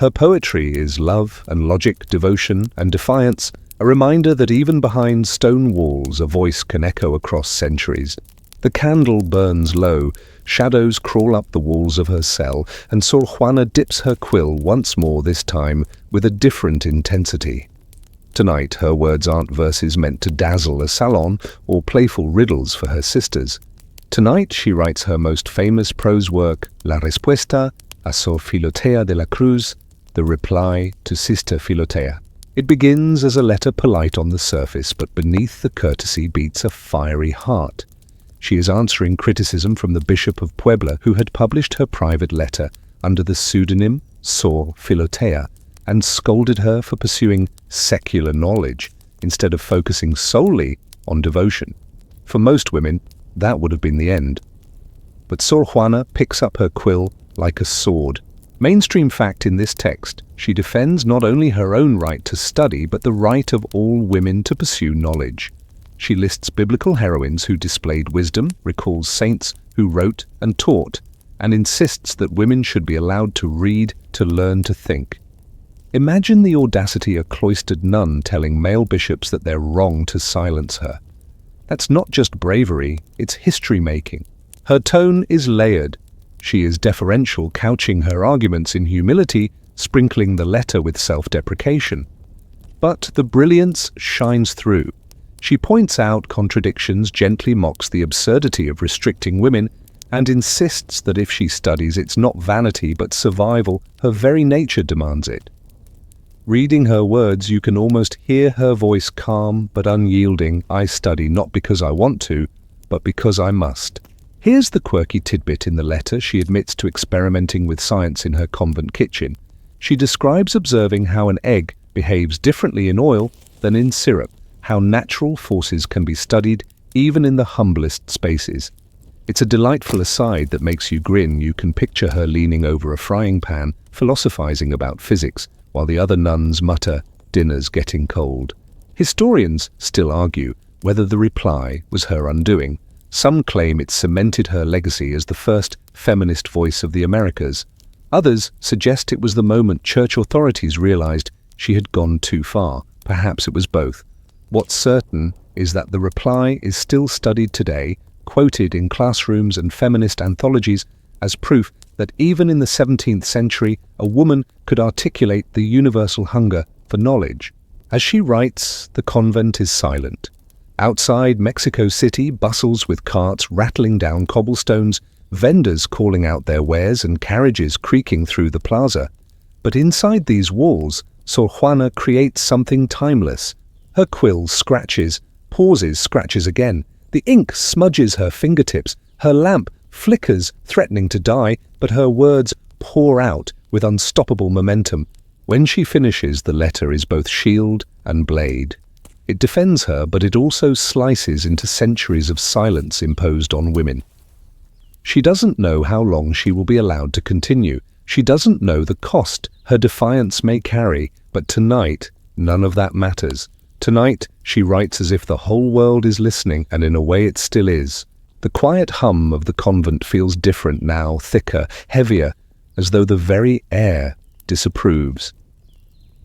Her poetry is love and logic, devotion and defiance, a reminder that even behind stone walls a voice can echo across centuries. The candle burns low, shadows crawl up the walls of her cell, and Sor Juana dips her quill once more, this time with a different intensity. Tonight, her words aren't verses meant to dazzle a salon or playful riddles for her sisters. Tonight, she writes her most famous prose work, La Respuesta a Sor Filotea de la Cruz, the reply to Sister Filotea. It begins as a letter polite on the surface, but beneath the courtesy beats a fiery heart. She is answering criticism from the Bishop of Puebla, who had published her private letter under the pseudonym Sor Filotea, and scolded her for pursuing secular knowledge instead of focusing solely on devotion. For most women, that would have been the end. But Sor Juana picks up her quill like a sword. Mainstream fact in this text, she defends not only her own right to study, but the right of all women to pursue knowledge. She lists biblical heroines who displayed wisdom, recalls saints who wrote and taught, and insists that women should be allowed to read, to learn to think. Imagine the audacity of a cloistered nun telling male bishops that they're wrong to silence her. That's not just bravery, it's history-making. Her tone is layered. She is deferential, couching her arguments in humility, sprinkling the letter with self-deprecation. But the brilliance shines through. She points out contradictions, gently mocks the absurdity of restricting women, and insists that if she studies, it's not vanity but survival. Her very nature demands it. Reading her words, you can almost hear her voice, calm but unyielding. I study not because I want to, but because I must. Here's the quirky tidbit in the letter. She admits to experimenting with science in her convent kitchen. She describes observing how an egg behaves differently in oil than in syrup, how natural forces can be studied even in the humblest spaces. It's a delightful aside that makes you grin. You can picture her leaning over a frying pan, philosophizing about physics, while the other nuns mutter, "Dinner's getting cold." Historians still argue whether the reply was her undoing. Some claim it cemented her legacy as the first feminist voice of the Americas. Others suggest it was the moment church authorities realized she had gone too far. Perhaps it was both. What's certain is that the reply is still studied today, quoted in classrooms and feminist anthologies as proof that even in the 17th century, a woman could articulate the universal hunger for knowledge. As she writes, the convent is silent. Outside Mexico City bustles with carts rattling down cobblestones, vendors calling out their wares and carriages creaking through the plaza. But inside these walls, Sor Juana creates something timeless. Her quill scratches, pauses, scratches again. The ink smudges her fingertips. Her lamp flickers, threatening to die, but her words pour out with unstoppable momentum. When she finishes, the letter is both shield and blade. It defends her, but it also slices into centuries of silence imposed on women. She doesn't know how long she will be allowed to continue. She doesn't know the cost her defiance may carry, but tonight, none of that matters. Tonight, she writes as if the whole world is listening, and in a way it still is. The quiet hum of the convent feels different now, thicker, heavier, as though the very air disapproves.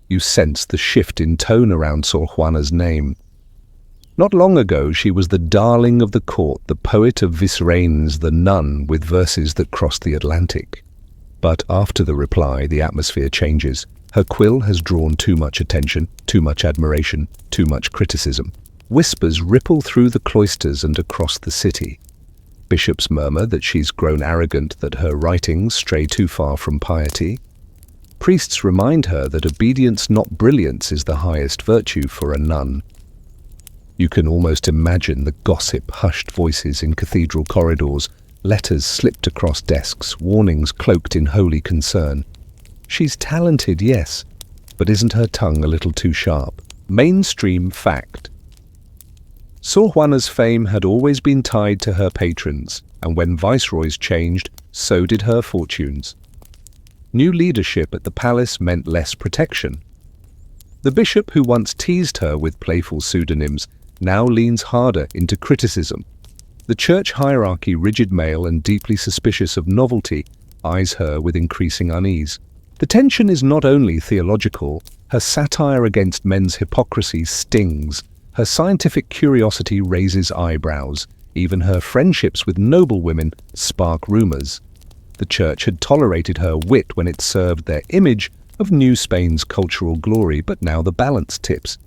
You sense the shift in tone around Sor Juana's name. Not long ago, she was the darling of the court, the poet of Visreines, the nun with verses that crossed the Atlantic. But after the reply, the atmosphere changes. Her quill has drawn too much attention, too much admiration, too much criticism. Whispers ripple through the cloisters and across the city. Bishops murmur that she's grown arrogant, that her writings stray too far from piety. Priests remind her that obedience, not brilliance, is the highest virtue for a nun. You can almost imagine the gossip, hushed voices in cathedral corridors, letters slipped across desks, warnings cloaked in holy concern. She's talented, yes, but isn't her tongue a little too sharp? Mainstream fact. Sor Juana's fame had always been tied to her patrons, and when viceroys changed, so did her fortunes. New leadership at the palace meant less protection. The bishop who once teased her with playful pseudonyms now leans harder into criticism. The church hierarchy, rigid male and deeply suspicious of novelty, eyes her with increasing unease. The tension is not only theological. Her satire against men's hypocrisy stings. Her scientific curiosity raises eyebrows. Even her friendships with noble women spark rumors. The church had tolerated her wit when it served their image of New Spain's cultural glory, but now the balance tips.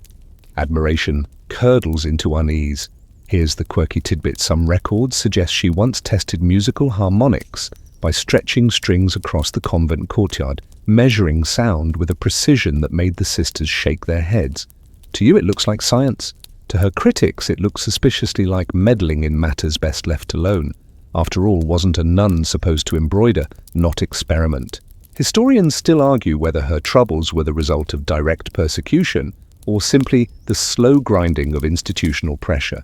Admiration curdles into unease. Here's the quirky tidbit. Some records suggest she once tested musical harmonics by stretching strings across the convent courtyard, measuring sound with a precision that made the sisters shake their heads. To you it looks like science. To her critics it looks suspiciously like meddling in matters best left alone. After all, wasn't a nun supposed to embroider, not experiment? Historians still argue whether her troubles were the result of direct persecution or simply the slow grinding of institutional pressure.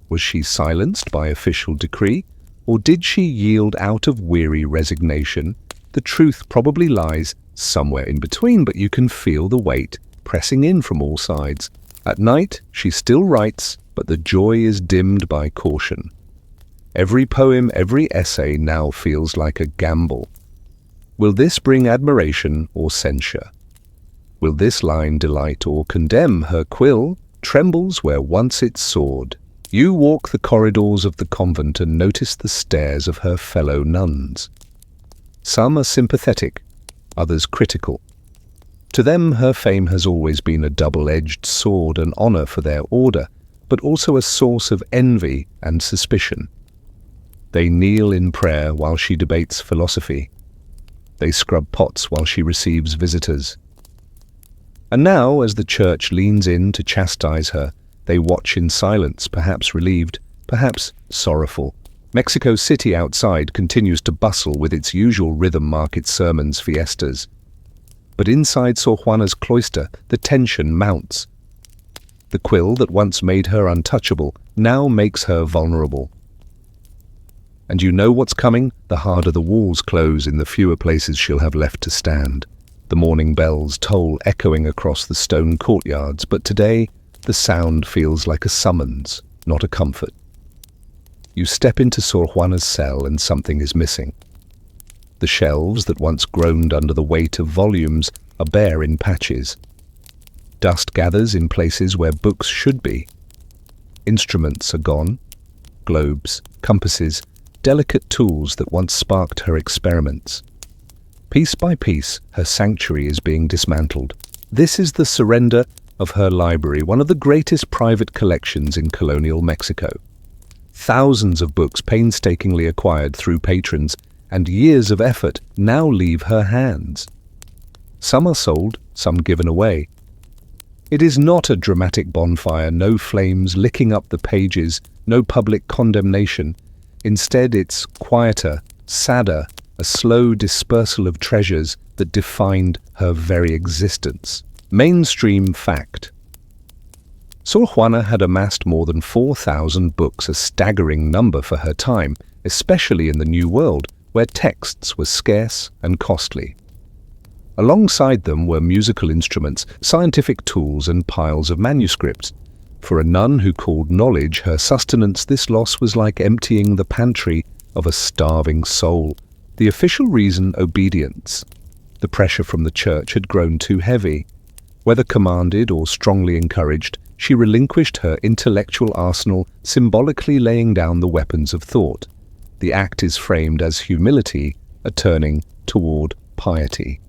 Was she silenced by official decree, or did she yield out of weary resignation? The truth probably lies somewhere in between, but you can feel the weight pressing in from all sides. At night, she still writes, but the joy is dimmed by caution. Every poem, every essay now feels like a gamble. Will this bring admiration or censure? Will this line delight or condemn? Her quill trembles where once it soared. You walk the corridors of the convent and notice the stares of her fellow nuns. Some are sympathetic, others critical. To them, her fame has always been a double-edged sword, an honor for their order, but also a source of envy and suspicion. They kneel in prayer while she debates philosophy. They scrub pots while she receives visitors. And now, as the church leans in to chastise her, they watch in silence, perhaps relieved, perhaps sorrowful. Mexico City outside continues to bustle with its usual rhythm market sermons, fiestas. But inside Sor Juana's cloister, the tension mounts. The quill that once made her untouchable now makes her vulnerable. And you know what's coming? The harder the walls close in, the fewer places she'll have left to stand. The morning bells toll echoing across the stone courtyards, but today the sound feels like a summons, not a comfort. You step into Sor Juana's cell and something is missing. The shelves that once groaned under the weight of volumes are bare in patches. Dust gathers in places where books should be. Instruments are gone. Globes, compasses, delicate tools that once sparked her experiments. Piece by piece, her sanctuary is being dismantled. This is the surrender of her library, one of the greatest private collections in colonial Mexico. Thousands of books painstakingly acquired through patrons and years of effort now leave her hands. Some are sold, some given away. It is not a dramatic bonfire, no flames licking up the pages, no public condemnation. Instead, it's quieter, sadder, a slow dispersal of treasures that defined her very existence. Mainstream fact. Sor Juana had amassed more than 4,000 books, a staggering number for her time, especially in the New World, where texts were scarce and costly. Alongside them were musical instruments, scientific tools, and piles of manuscripts. For a nun who called knowledge her sustenance, this loss was like emptying the pantry of a starving soul. The official reason, obedience. The pressure from the church had grown too heavy. Whether commanded or strongly encouraged, she relinquished her intellectual arsenal, symbolically laying down the weapons of thought. The act is framed as humility, a turning toward piety.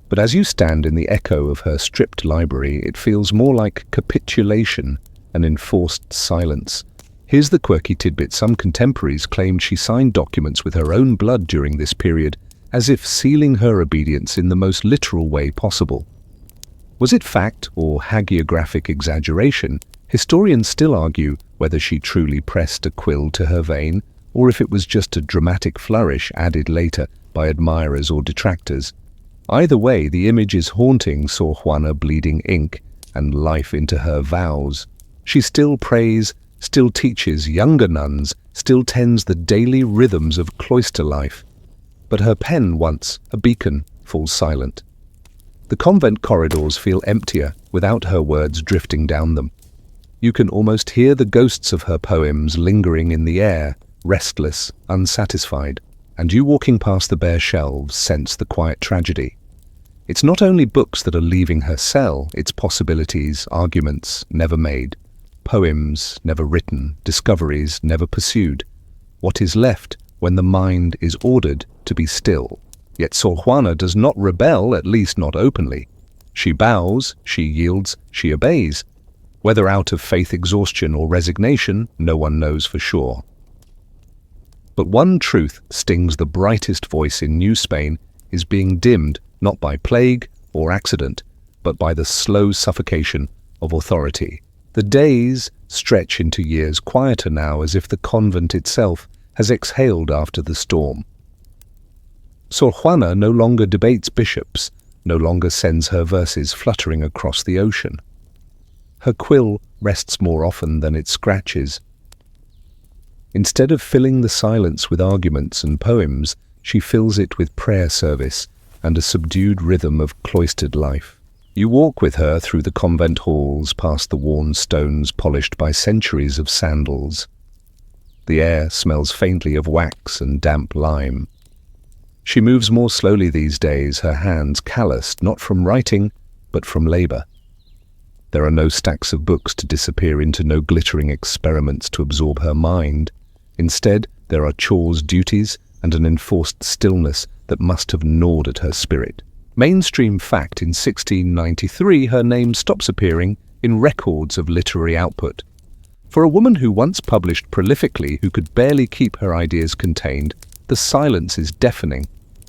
But as you stand in the echo of her stripped library, it feels more like capitulation, an enforced silence. Here's the quirky tidbit. Some contemporaries claimed she signed documents with her own blood during this period, as if sealing her obedience in the most literal way possible. Was it fact or hagiographic exaggeration? Historians still argue whether she truly pressed a quill to her vein, or if it was just a dramatic flourish added later by admirers or detractors. Either way, the image is haunting Sor Juana, bleeding ink and life into her vows. She still prays, still teaches younger nuns, still tends the daily rhythms of cloister life. But her pen, once a beacon, falls silent. The convent corridors feel emptier without her words drifting down them. You can almost hear the ghosts of her poems lingering in the air, restless, unsatisfied. And you walking past the bare shelves sense the quiet tragedy. It's not only books that are leaving her cell, it's possibilities, arguments never made, poems never written, discoveries never pursued. What is left when the mind is ordered to be still? Yet Sor Juana does not rebel, at least not openly. She bows, she yields, she obeys. Whether out of faith exhaustion or resignation, no one knows for sure. But one truth stings the brightest voice in New Spain is being dimmed not by plague or accident, but by the slow suffocation of authority. The days stretch into years, quieter now, as if the convent itself has exhaled after the storm. Sor Juana no longer debates bishops, no longer sends her verses fluttering across the ocean. Her quill rests more often than it scratches. Instead of filling the silence with arguments and poems, she fills it with prayer service and a subdued rhythm of cloistered life. You walk with her through the convent halls, past the worn stones polished by centuries of sandals. The air smells faintly of wax and damp lime. She moves more slowly these days, her hands calloused not from writing, but from labor. There are no stacks of books to disappear into, no glittering experiments to absorb her mind. Instead, there are chores, duties, and an enforced stillness that must have gnawed at her spirit. Mainstream fact: in 1693, her name stops appearing in records of literary output. For a woman who once published prolifically, who could barely keep her ideas contained, the silence is deafening.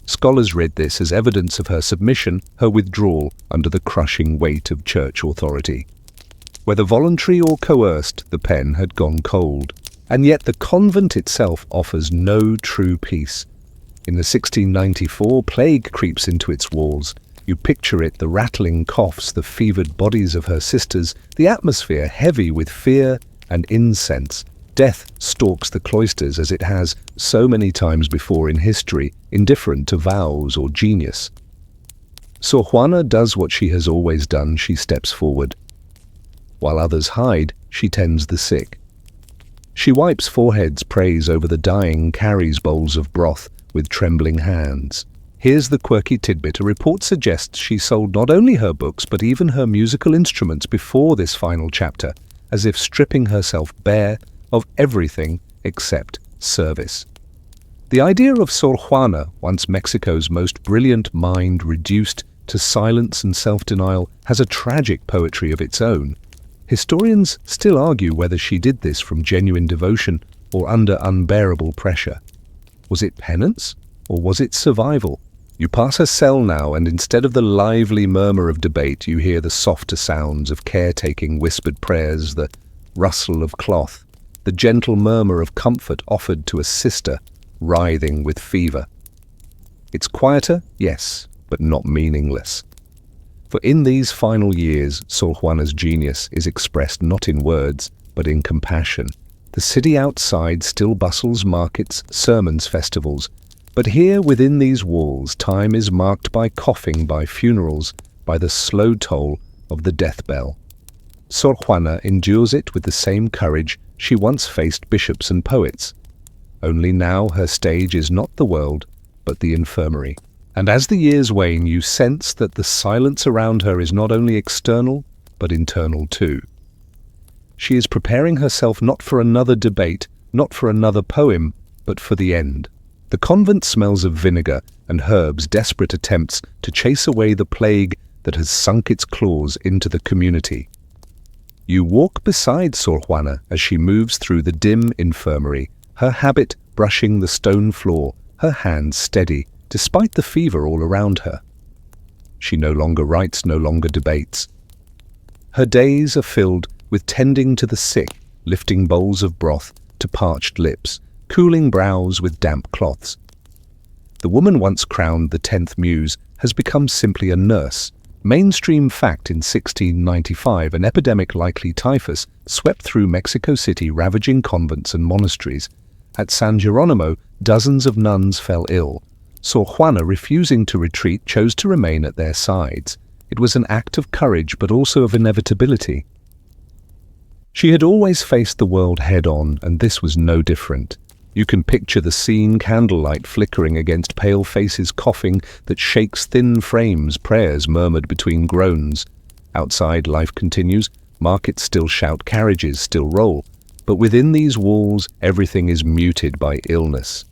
Scholars read this as evidence of her submission, her withdrawal under the crushing weight of church authority. Whether voluntary or coerced, the pen had gone cold. And yet the convent itself offers no true peace. In the 1694, plague creeps into its walls. You picture it, the rattling coughs, the fevered bodies of her sisters, the atmosphere heavy with fear and incense. Death stalks the cloisters as it has so many times before in history, indifferent to vows or genius. Sor Juana does what she has always done: she steps forward. While others hide, she tends the sick. She wipes foreheads, prays over the dying, carries bowls of broth with trembling hands. Here's the quirky tidbit: a report suggests she sold not only her books but even her musical instruments before this final chapter, as if stripping herself bare of everything except service. The idea of Sor Juana, once Mexico's most brilliant mind reduced to silence and self-denial, has a tragic poetry of its own. Historians still argue whether she did this from genuine devotion or under unbearable pressure. Was it penance, or was it survival? You pass her cell now, and instead of the lively murmur of debate, you hear the softer sounds of caretaking, whispered prayers, the rustle of cloth, the gentle murmur of comfort offered to a sister writhing with fever. It's quieter, yes, but not meaningless. For in these final years, Sor Juana's genius is expressed not in words, but in compassion. The city outside still bustles, markets, sermons, festivals. But here within these walls, time is marked by coughing, by funerals, by the slow toll of the death bell. Sor Juana endures it with the same courage she once faced bishops and poets. Only now her stage is not the world, but the infirmary. And as the years wane, you sense that the silence around her is not only external, but internal too. She is preparing herself not for another debate, not for another poem, but for the end. The convent smells of vinegar and herbs, desperate attempts to chase away the plague that has sunk its claws into the community. You walk beside Sor Juana as she moves through the dim infirmary, her habit brushing the stone floor, her hands steady, despite the fever all around her. She no longer writes, no longer debates. Her days are filled with tending to the sick, lifting bowls of broth to parched lips, cooling brows with damp cloths. The woman once crowned the 10th muse has become simply a nurse. Mainstream fact: in 1695, an epidemic, likely typhus, swept through Mexico City, ravaging convents and monasteries. At San Geronimo, dozens of nuns fell ill. Sor Juana, refusing to retreat, chose to remain at their sides. It was an act of courage, but also of inevitability. She had always faced the world head-on, and this was no different. You can picture the scene, candlelight flickering against pale faces, coughing that shakes thin frames, prayers murmured between groans. Outside, life continues. Markets still shout, carriages still roll. But within these walls, everything is muted by illness.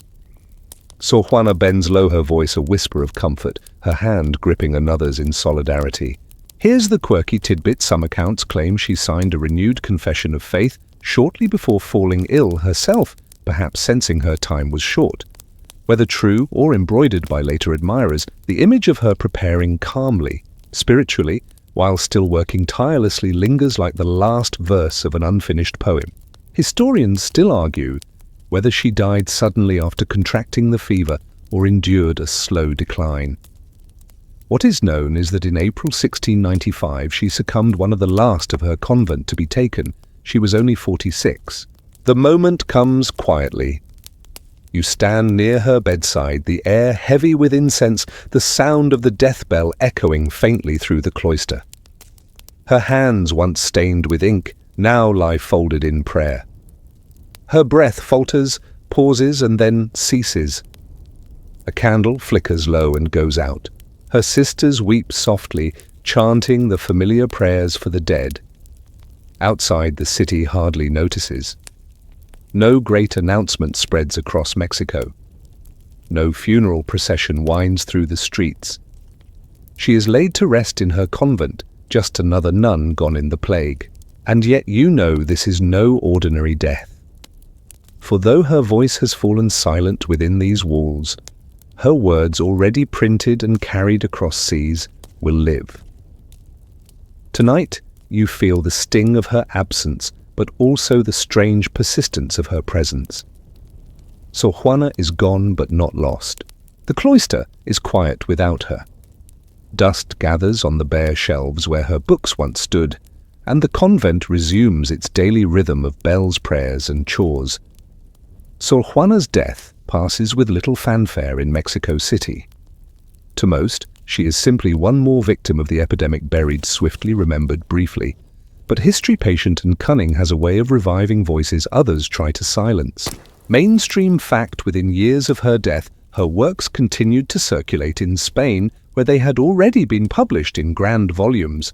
Sor Juana bends low, her voice a whisper of comfort, her hand gripping another's in solidarity. Here's the quirky tidbit: some accounts claim she signed a renewed confession of faith shortly before falling ill herself, perhaps sensing her time was short. Whether true or embroidered by later admirers, the image of her preparing calmly, spiritually, while still working tirelessly lingers like the last verse of an unfinished poem. Historians still argue whether she died suddenly after contracting the fever or endured a slow decline. What is known is that in April 1695 she succumbed, one of the last of her convent to be taken. She was only 46. The moment comes quietly. You stand near her bedside, the air heavy with incense, the sound of the death bell echoing faintly through the cloister. Her hands, once stained with ink, now lie folded in prayer. Her breath falters, pauses, and then ceases. A candle flickers low and goes out. Her sisters weep softly, chanting the familiar prayers for the dead. Outside, the city hardly notices. No great announcement spreads across Mexico. No funeral procession winds through the streets. She is laid to rest in her convent, just another nun gone in the plague. And yet you know this is no ordinary death. For though her voice has fallen silent within these walls, her words already printed and carried across seas will live. Tonight you feel the sting of her absence, but also the strange persistence of her presence. Sor Juana is gone but not lost. The cloister is quiet without her. Dust gathers on the bare shelves where her books once stood, and the convent resumes its daily rhythm of bells, prayers, and chores. Sor Juana's death passes with little fanfare in Mexico City. To most, she is simply one more victim of the epidemic, buried swiftly, remembered briefly. But history, patient and cunning, has a way of reviving voices others try to silence. Mainstream fact: within years of her death, her works continued to circulate in Spain, where they had already been published in grand volumes.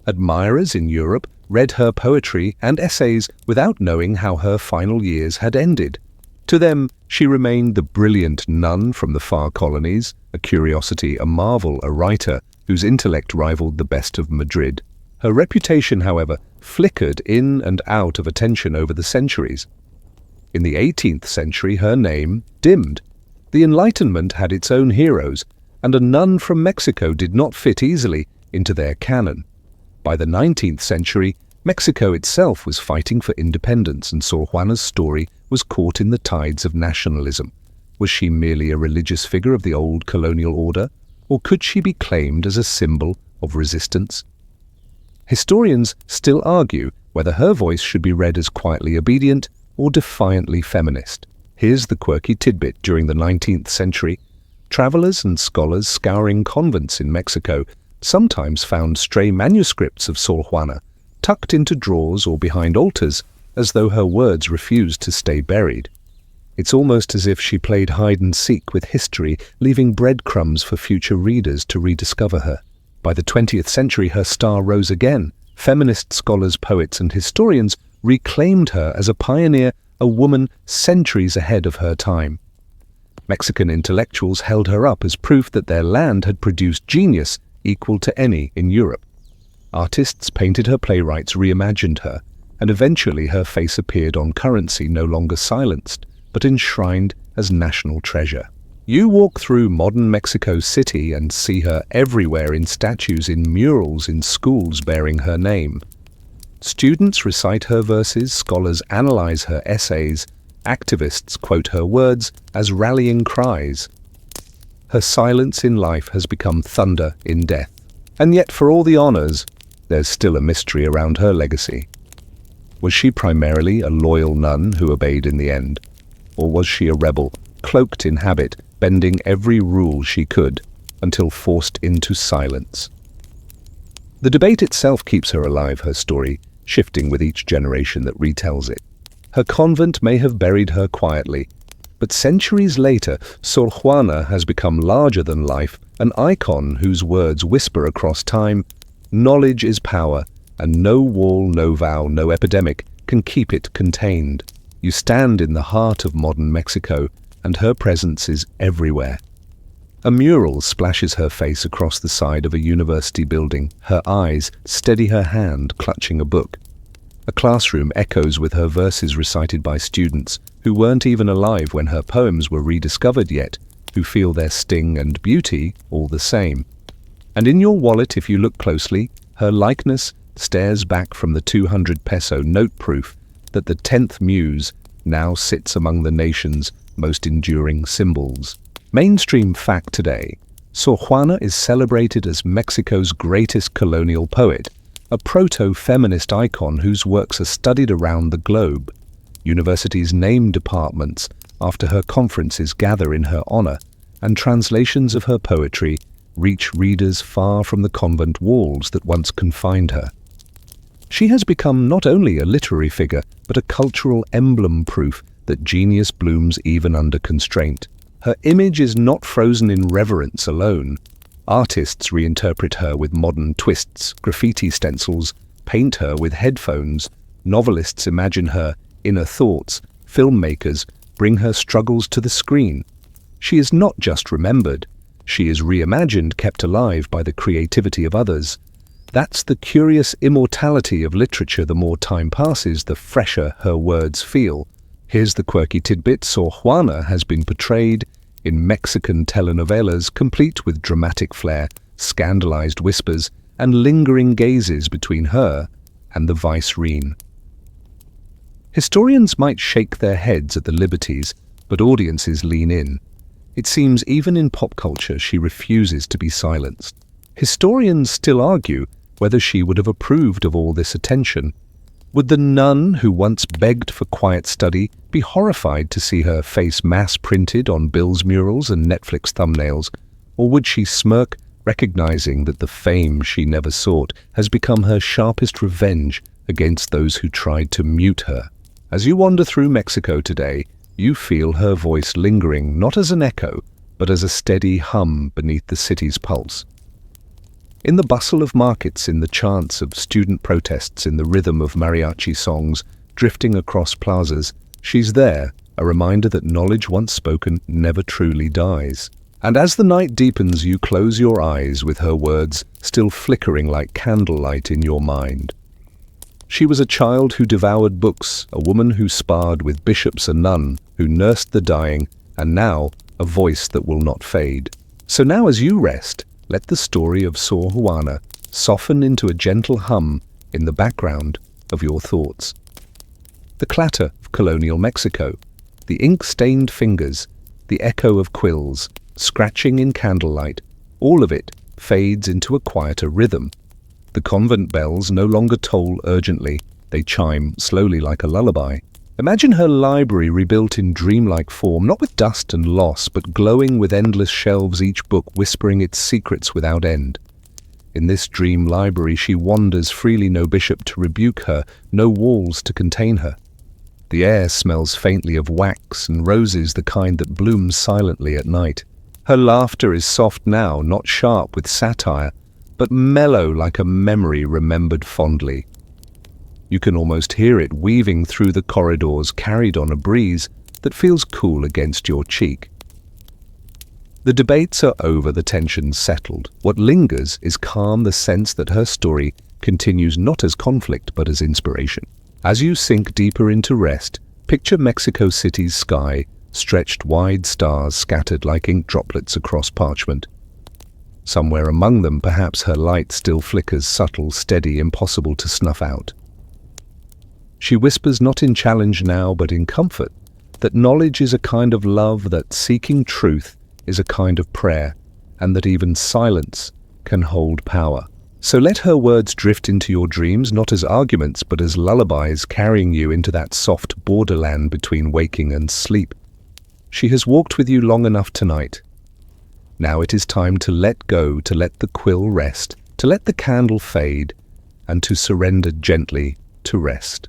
Admirers in Europe read her poetry and essays without knowing how her final years had ended. To them, she remained the brilliant nun from the far colonies, a curiosity, a marvel, a writer whose intellect rivaled the best of Madrid. Her reputation, however, flickered in and out of attention over the centuries. In the 18th century, her name dimmed. The Enlightenment had its own heroes, and a nun from Mexico did not fit easily into their canon. By the 19th century, Mexico itself was fighting for independence, and Sor Juana's story was caught in the tides of nationalism. Was she merely a religious figure of the old colonial order, or could she be claimed as a symbol of resistance? Historians still argue whether her voice should be read as quietly obedient or defiantly feminist. Here's the quirky tidbit: during the 19th century, travelers and scholars scouring convents in Mexico sometimes found stray manuscripts of Sor Juana tucked into drawers or behind altars, as though her words refused to stay buried. It's almost as if she played hide and seek with history, leaving breadcrumbs for future readers to rediscover her. By the 20th century, her star rose again. Feminist scholars, poets, and historians reclaimed her as a pioneer, a woman centuries ahead of her time. Mexican intellectuals held her up as proof that their land had produced genius equal to any in Europe. Artists painted her, playwrights reimagined her, and eventually her face appeared on currency, no longer silenced, but enshrined as national treasure. You walk through modern Mexico City and see her everywhere, in statues, in murals, in schools bearing her name. Students recite her verses, scholars analyze her essays, activists quote her words as rallying cries. Her silence in life has become thunder in death. And yet, for all the honors, there's still a mystery around her legacy. Was she primarily a loyal nun who obeyed in the end? Or was she a rebel, cloaked in habit, bending every rule she could, until forced into silence? The debate itself keeps her alive, her story shifting with each generation that retells it. Her convent may have buried her quietly, but centuries later, Sor Juana has become larger than life, an icon whose words whisper across time. Knowledge is power, and no wall, no vow, no epidemic can keep it contained. You stand in the heart of modern Mexico, and her presence is everywhere. A mural splashes her face across the side of a university building. Her eyes steady her hand clutching a book. A classroom echoes with her verses recited by students who weren't even alive when her poems were rediscovered yet, who feel their sting and beauty all the same. And in your wallet, if you look closely, her likeness stares back from the 200 peso note, proof that the 10th muse now sits among the nation's most enduring symbols. Mainstream fact today: Sor Juana is celebrated as Mexico's greatest colonial poet, a proto-feminist icon whose works are studied around the globe. Universities name departments after her, conferences gather in her honor, and translations of her poetry reach readers far from the convent walls that once confined her. She has become not only a literary figure, but a cultural emblem, proof that genius blooms even under constraint. Her image is not frozen in reverence alone. Artists reinterpret her with modern twists, graffiti stencils, paint her with headphones, novelists imagine her inner thoughts, filmmakers bring her struggles to the screen. She is not just remembered, she is reimagined, kept alive by the creativity of others. That's the curious immortality of literature. The more time passes, the fresher her words feel. Here's the quirky tidbit: Sor Juana has been portrayed in Mexican telenovelas, complete with dramatic flair, scandalized whispers, and lingering gazes between her and the vice-reine. Historians might shake their heads at the liberties, but audiences lean in. It seems even in pop culture she refuses to be silenced. Historians still argue whether she would have approved of all this attention. Would the nun who once begged for quiet study be horrified to see her face mass-printed on bills, murals, and Netflix thumbnails? Or would she smirk, recognizing that the fame she never sought has become her sharpest revenge against those who tried to mute her? As you wander through Mexico today, you feel her voice lingering not as an echo, but as a steady hum beneath the city's pulse. In the bustle of markets, in the chants of student protests, in the rhythm of mariachi songs drifting across plazas, she's there, a reminder that knowledge once spoken never truly dies. And as the night deepens, you close your eyes with her words still flickering like candlelight in your mind. She was a child who devoured books, a woman who sparred with bishops, a nun who nursed the dying, and now a voice that will not fade. So now as you rest, let the story of Sor Juana soften into a gentle hum in the background of your thoughts. The clatter of colonial Mexico, the ink-stained fingers, the echo of quills, scratching in candlelight, all of it fades into a quieter rhythm. The convent bells no longer toll urgently, they chime slowly like a lullaby. Imagine her library rebuilt in dreamlike form, not with dust and loss, but glowing with endless shelves, each book whispering its secrets without end. In this dream library she wanders freely, no bishop to rebuke her, no walls to contain her. The air smells faintly of wax and roses, the kind that blooms silently at night. Her laughter is soft now, not sharp with satire, but mellow like a memory remembered fondly. You can almost hear it weaving through the corridors, carried on a breeze that feels cool against your cheek. The debates are over, the tensions settled. What lingers is calm, the sense that her story continues not as conflict but as inspiration. As you sink deeper into rest, picture Mexico City's sky, stretched wide stars scattered like ink droplets across parchment. Somewhere among them, perhaps her light still flickers, subtle, steady, impossible to snuff out. She whispers not in challenge now, but in comfort, that knowledge is a kind of love, that seeking truth is a kind of prayer, and that even silence can hold power. So let her words drift into your dreams, not as arguments, but as lullabies, carrying you into that soft borderland between waking and sleep. She has walked with you long enough tonight. Now it is time to let go, to let the quill rest, to let the candle fade, and to surrender gently to rest.